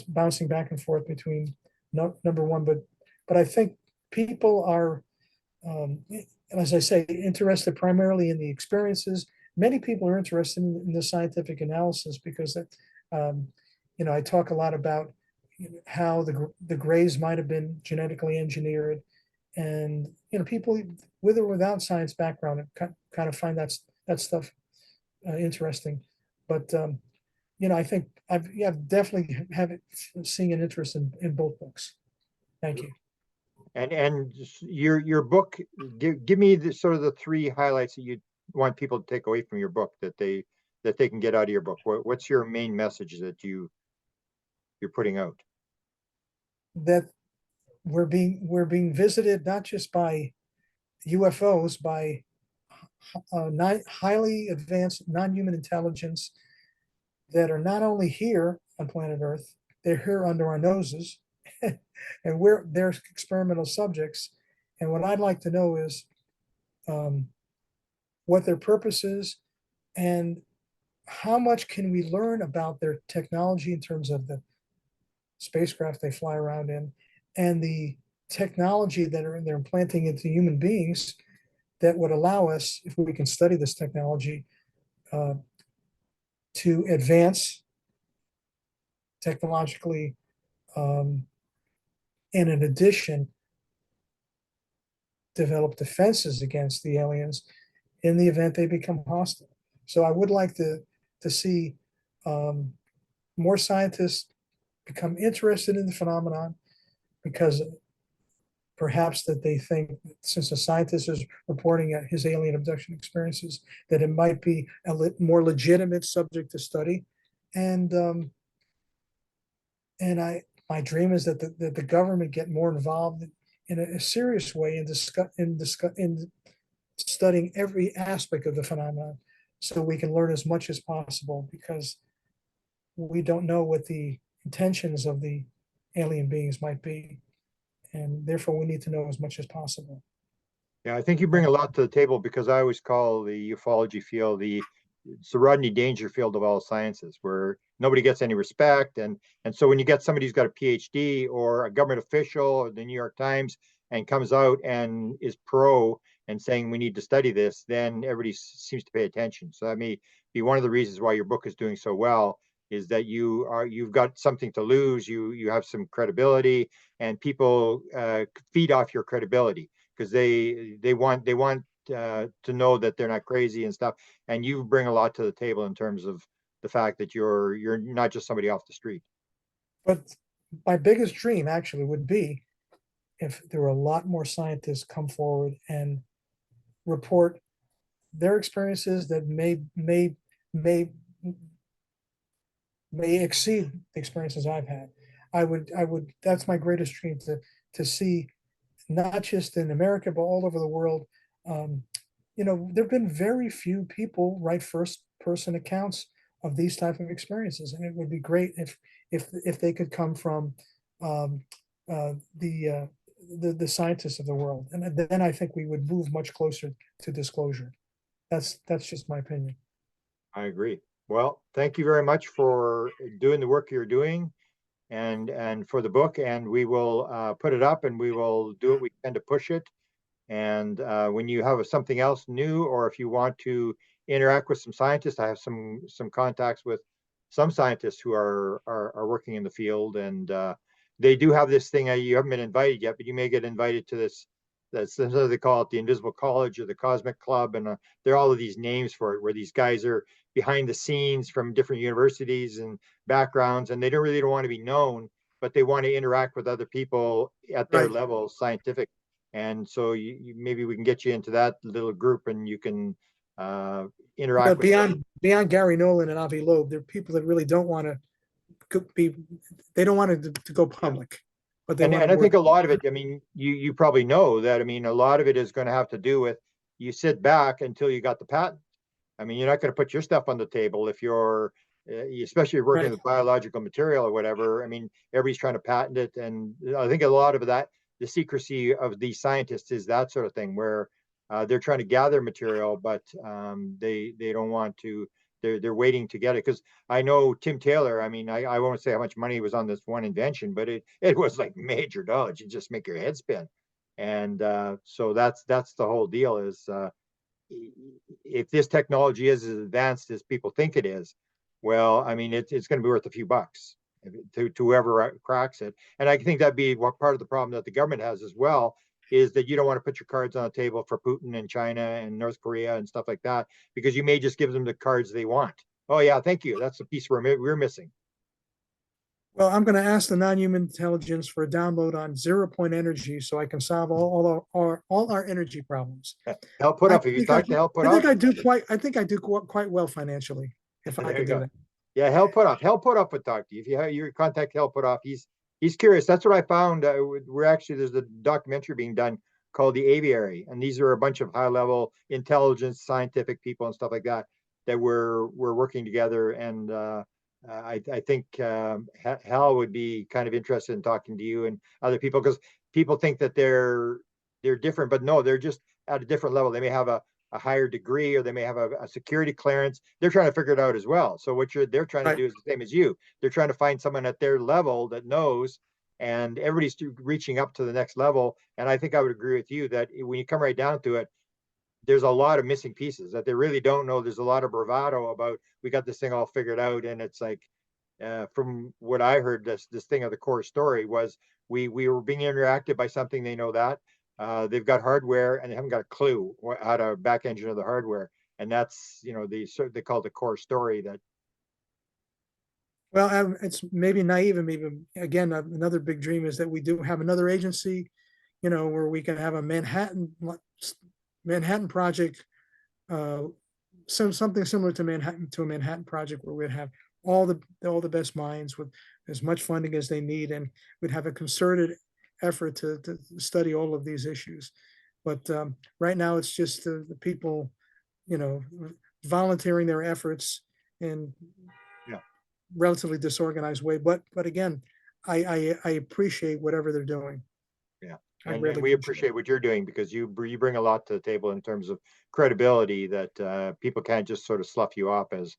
bouncing back and forth between number one, but I think people are, as I say, interested primarily in the experiences. Many people are interested in the scientific analysis because um, I talk a lot about how the Greys might have been genetically engineered, and people with or without science background kind of find that stuff interesting. But I think I've definitely have seeing an interest in both books. Thank you. And your book, give me the sort of the 3 highlights that you want people to take away from your book that they can get out of your book. What's your main message that you're putting out? That we're being visited not just by UFOs, by highly advanced non-human intelligence that are not only here on planet Earth, they're here under our noses, and they're experimental subjects. And what I'd like to know is um, what their purpose is, and how much can we learn about their technology in terms of the spacecraft they fly around in, and the technology that they're implanting into human beings that would allow us, if we can study this technology, uh, to advance technologically, um, and in addition, develop defenses against the aliens in the event they become hostile. So I would like to see um, more scientists become interested in the phenomenon, because perhaps that they think, since a scientist is reporting his alien abduction experiences, that it might be a more legitimate subject to study. And my dream is that the government get more involved in a serious way in studying every aspect of the phenomenon, so we can learn as much as possible, because we don't know what the intentions of the alien beings might be, and therefore we need to know as much as possible. Yeah, I think you bring a lot to the table because I always call the ufology field it's the Rodney Dangerfield of all sciences, where nobody gets any respect. And so when you get somebody who's got a PhD or a government official or the New York Times and comes out and is pro and saying we need to study this, then everybody seems to pay attention. So that may be one of the reasons why your book is doing so well, is that you've got something to lose. You have some credibility, and people feed off your credibility because they want to know that they're not crazy and stuff. And you bring a lot to the table in terms of the fact that you're not just somebody off the street. But my biggest dream actually would be if there were a lot more scientists come forward and report their experiences that may may exceed the experiences I've had. I would that's my greatest dream, to see, not just in America but all over the world. Um, there've been very few people write first person accounts of these type of experiences, and it would be great if they could come from um, uh, the, uh, the scientists of the world, and then I think we would move much closer to disclosure. That's just my opinion. I agree. Well, thank you very much for doing the work you're doing and for the book. And we will put it up and we will do what we can to push it. And when you have something else new, or if you want to interact with some scientists, I have some contacts with some scientists who are working in the field, and they do have this thing. You haven't been invited yet, but you may get invited to this. That's what they call it, the Invisible College or the Cosmic Club, and there are all of these names for it, where these guys are behind the scenes from different universities and backgrounds, and they don't want to be known, but they want to interact with other people at their Right. level, scientific. And so maybe we can get you into that little group, and you can interact But with them. beyond Gary Nolan and Avi Loeb, there are people that really don't want to be. They don't want to go Yeah. public, but they And want to I think work. a lot of it, I mean, you probably know that. I mean, a lot of it is going to have to do with you sit back until you got the patent. I mean, you're not going to put your stuff on the table if especially if you're working Right. with biological material or whatever. I mean, everybody's trying to patent it, and I think a lot of that, the secrecy of these scientists is that sort of thing, where they're trying to gather material, but they don't want to. They're waiting to get it, because I know Tim Taylor. I mean, I won't say how much money was on this one invention, but it was like major dollars. You just make your head spin, and so that's the whole deal. Is if this technology is as advanced as people think it is, well, I mean, it's going to be worth a few bucks to whoever cracks it. And I think that'd be what part of the problem that the government has as well, is that you don't want to put your cards on the table for Putin and China and North Korea and stuff like that, because you may just give them the cards they want. Oh yeah, thank you. That's the piece we're missing. Well, I'm going to ask the non-human intelligence for a download on 0 point energy, so I can solve all our energy problems. Hell put I up. If you think I, talk to Hell put I think up, I do quite. I think I do quite well financially, if I there you could do go. that. Yeah, Hell put up would talk to you. If you have your contact Hell put off, he's curious. That's what I found. We're actually, there's a documentary being done called The Aviary, and these are a bunch of high level intelligence, scientific people and stuff like that that we're working together. And I think Hal would be kind of interested in talking to you and other people, because people think that they're different, but no, they're just at a different level. They may have a higher degree, or they may have a security clearance. They're trying to figure it out as well. So what they're trying to Right. do is the same as you. They're trying to find someone at their level that knows, and everybody's reaching up to the next level. And I think I would agree with you that when you come right down to it, there's a lot of missing pieces that they really don't know. There's a lot of bravado about, we got this thing all figured out, and it's like, from what I heard, this thing of the core story was we were being interacted by something. They know that they've got hardware, and they haven't got a clue how to back engine of the hardware, and that's they call it the core story. That Well, it's maybe naive of me, but again, another big dream is that we do have another agency, where we can have a Manhattan project, uh, something similar to a Manhattan project, where we'd have all the best minds with as much funding as they need, and we'd have a concerted effort to study all of these issues. But right now, it's just the people, you know, volunteering their efforts in Yeah. relatively disorganized way. But again, I appreciate whatever they're doing. Yeah. I And greatly we appreciate it. appreciate what you're doing because you bring a lot to the table in terms of credibility that people can't just sort of slough you off as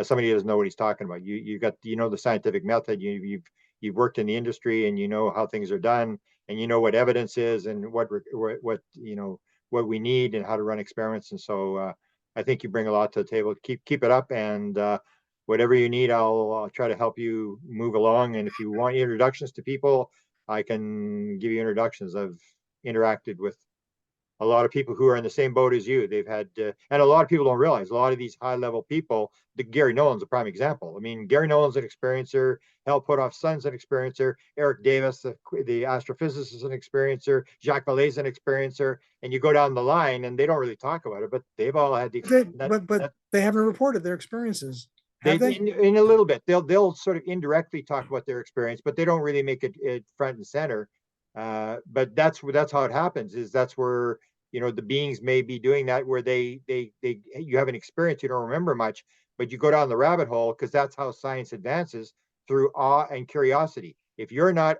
somebody who doesn't know what he's talking about. You got the scientific method. You've worked in the industry and you know how things are done and you know what evidence is and what what we need and how to run experiments. And so I think you bring a lot to the table. Keep it up and whatever you need, I'll try to help you move along. And if you want introductions to people, I can give you introductions. I've interacted with a lot of people who are in the same boat as you. They've had, and a lot of people don't realize a lot of these high level people. Gary Nolan's a prime example. I mean, Gary Nolan's an experiencer. Hal Puthoff's son's an experiencer. Eric Davis, the astrophysicist, is an experiencer. Jacques Vallée's an experiencer. And you go down the line, and they don't really talk about it, but they've all had the But they haven't reported their experiences, they have they? in a little bit they'll sort of indirectly talk about their experience, but they don't really make it front and center. But that's how it happens. Is that's where the beings may be doing that, where they you have an experience, you don't remember much, but you go down the rabbit hole because that's how science advances, through awe and curiosity. If you're not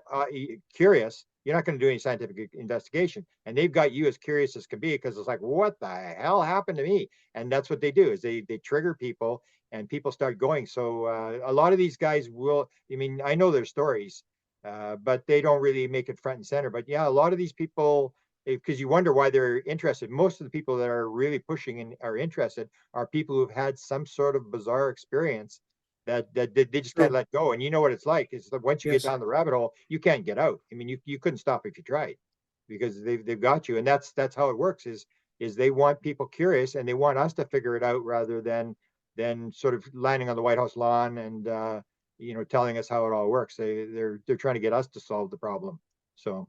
curious, you're not going to do any scientific investigation. And they've got you as curious as can be because it's like, what the hell happened to me? And that's what they do is they trigger people and people start going. So a lot of these guys will, I mean, I know their stories, but they don't really make it front and center. But yeah, a lot of these people, because you wonder why they're interested. Most of the people that are really pushing and are interested are people who've had some sort of bizarre experience that they just can't So let go. And you know what it's like. It's like once you get yes, down the rabbit hole, you can't get out. I mean, you couldn't stop if you tried because they've got you. And that's how it works is they want people curious and they want us to figure it out rather than sort of landing on the White House lawn and telling us how it all works. They're trying to get us to solve the problem. So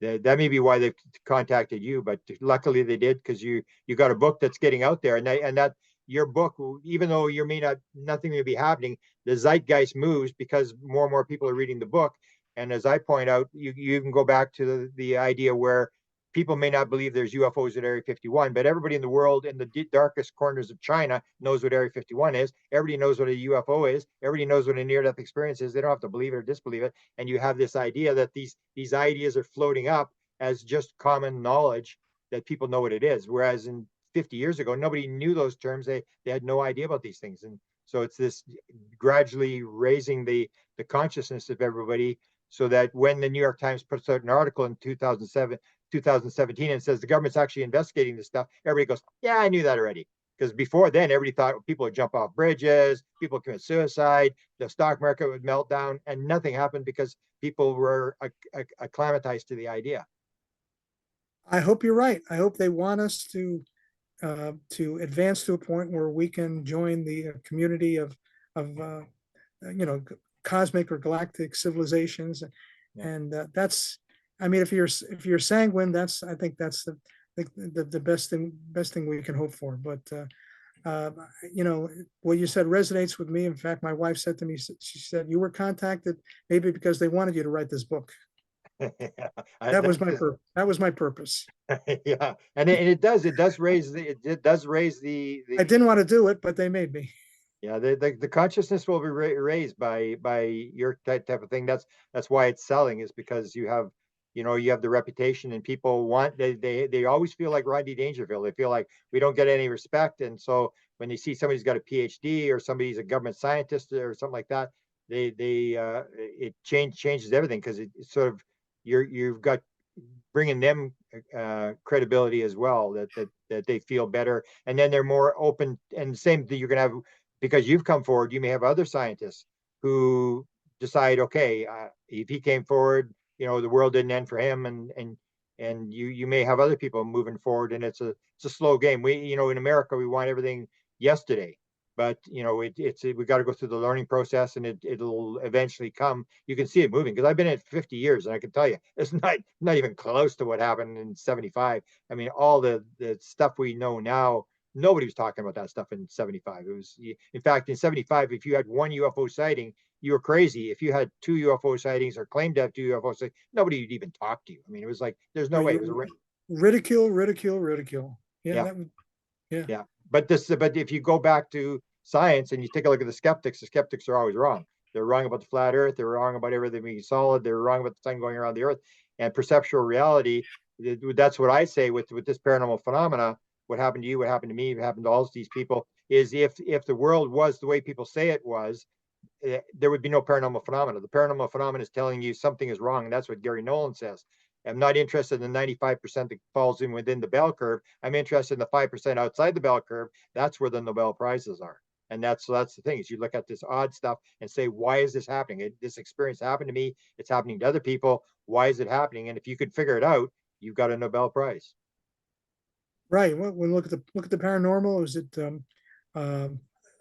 that may be why they've contacted you, but luckily they did because you got a book that's getting out there, and that your book, even though you may not nothing may be happening, the zeitgeist moves because more and more people are reading the book. And as I point out, you can go back to the idea where people may not believe there's UFOs at Area 51, but everybody in the world in the darkest corners of China knows what Area 51 is. Everybody knows what a UFO is. Everybody knows what a near-death experience is. They don't have to believe it or disbelieve it. And you have this idea that these ideas are floating up as just common knowledge that people know what it is. Whereas in 50 years ago, nobody knew those terms. They had no idea about these things. And so it's this gradually raising the consciousness of everybody so that when the New York Times puts out an article in 2017 and says the government's actually investigating this stuff, everybody goes, yeah, I knew that already. Because before then, everybody thought people would jump off bridges, people would commit suicide, the stock market would melt down, and nothing happened because people were acclimatized to the idea. I hope you're right. I hope they want us to advance to a point where we can join the community of you know cosmic or galactic civilizations, Yeah. and that's. I mean, if you're sanguine, that's I think that's the best thing we can hope for. But uh, what you said resonates with me. In fact, my wife said to me, she said you were contacted maybe because they wanted you to write this book. Yeah, That was my purpose. yeah, and it does raise it does raise I didn't want to do it, but they made me. yeah, the consciousness will be raised by your type of thing. That's why it's selling, is because you have the reputation and people want they always feel like Rodney Dangerfield. They feel like we don't get any respect, and so when they see somebody's got a PhD or somebody's a government scientist or something like that, they it changes everything because it's sort of you've got bringing them credibility as well, that they feel better, and then they're more open. And the same thing you're going to have because you've come forward. You may have other scientists who decide, okay, if he came forward, the world didn't end for him, and you may have other people moving forward, and it's a slow game. We in America we want everything yesterday, but we got to go through the learning process, and it'll eventually come. You can see it moving because I've been at 50 years, and I can tell you it's not even close to what happened in 75. I mean, all the stuff we know now Nobody was talking about that stuff in 75. It was, in fact, in 75, if you had one UFO sighting, you were crazy. If you had two UFO sightings or claimed to have two UFO sightings, nobody would even talk to you. I mean, it was like, there's no Right, way. It you was a, ridicule, ridicule, ridicule. Yeah, yeah, that would, yeah. yeah. But if you go back to science and you take a look at the skeptics are always wrong. They're wrong about the flat earth. They're wrong about everything being solid. They're wrong about the sun going around the earth. And perceptual reality, that's what I say with this paranormal phenomena. What happened to you, what happened to me, what happened to all these people is if the world was the way people say it was, there would be no paranormal phenomena. The paranormal phenomena is telling you something is wrong. And that's what Gary Nolan says. I'm not interested in the 95% that falls in within the bell curve. I'm interested in the 5% outside the bell curve. That's where the Nobel Prizes are. And that's the thing is you look at this odd stuff and say, why is this happening? This experience happened to me. It's happening to other people. Why is it happening? And if you could figure it out, you've got a Nobel Prize. Right. When we look at the paranormal, is it um,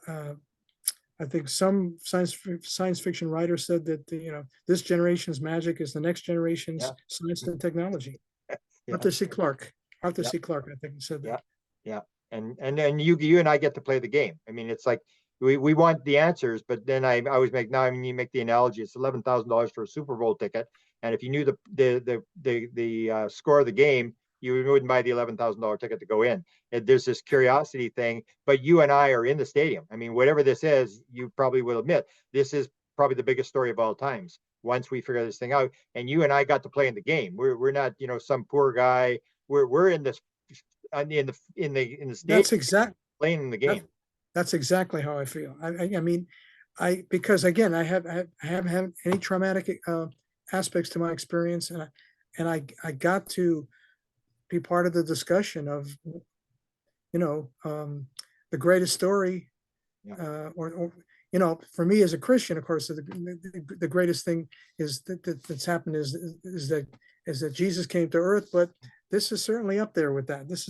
uh, I think some science fiction writer said that this generation's magic is the next generation's Yeah, science and technology. yeah, Arthur C. Clarke. Arthur yeah, C. Clarke, I think, said yeah, that. yeah. And you and I get to play the game. I mean, it's like we want the answers, but then I always make now. I mean, you make the analogy. It's $11,000 for a Super Bowl ticket, and if you knew the score of the game, you wouldn't buy the $11,000 ticket to go in. There's this curiosity thing, but you and I are in the stadium. I mean, whatever this is, you probably will admit this is probably the biggest story of all times. Once we figure this thing out, and you and I got to play in the game. We're not some poor guy. We're in this in the stadium That's exact. playing in the That, game. that's exactly how I feel. I mean, because again, I haven't had any traumatic aspects to my experience, and I got to be part of the discussion of the greatest story, Yeah, or for me as a Christian, of course, the greatest thing that's happened is that Jesus came to earth. But this is certainly up there with that. This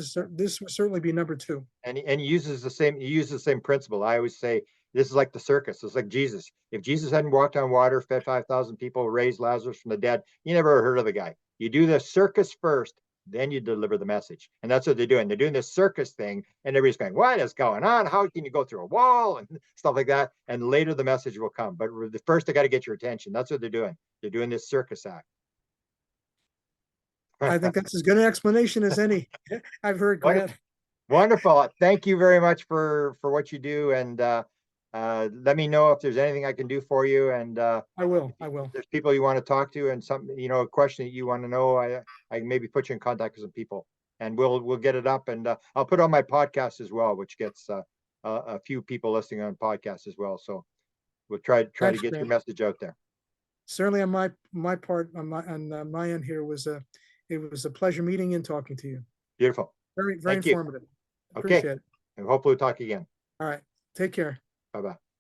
will certainly be number two. and he uses the same principle. I always say this is like the circus. It's like Jesus. If Jesus hadn't walked on water, fed 5,000 people, raised Lazarus from the dead, you never heard of the guy. You do the circus first, then you deliver the message. And that's what they're doing. They're doing this circus thing, and everybody's going, "What is going on? How can you go through a wall?" and stuff like that. And later the message will come. But first, they got to get your attention. That's what they're doing. They're doing this circus act. I think that's as good an explanation as any I've heard, Wonderful. Grant. Wonderful. Thank you very much for what you do, and let me know if there's anything I can do for you. And I will. if I will. there's people you want to talk to, and something a question that you want to know, I can maybe put you in contact with some people, and we'll get it up. And I'll put on my podcast as well, which gets a few people listening on podcasts as well. So we'll try to Thanks, get your Grant. message out there. Certainly on my part, on my end here, it was a pleasure meeting and talking to you. Beautiful. Very Thank you. informative. Okay. Appreciate it. And hopefully we'll talk again. All right. Take care. Bye bye.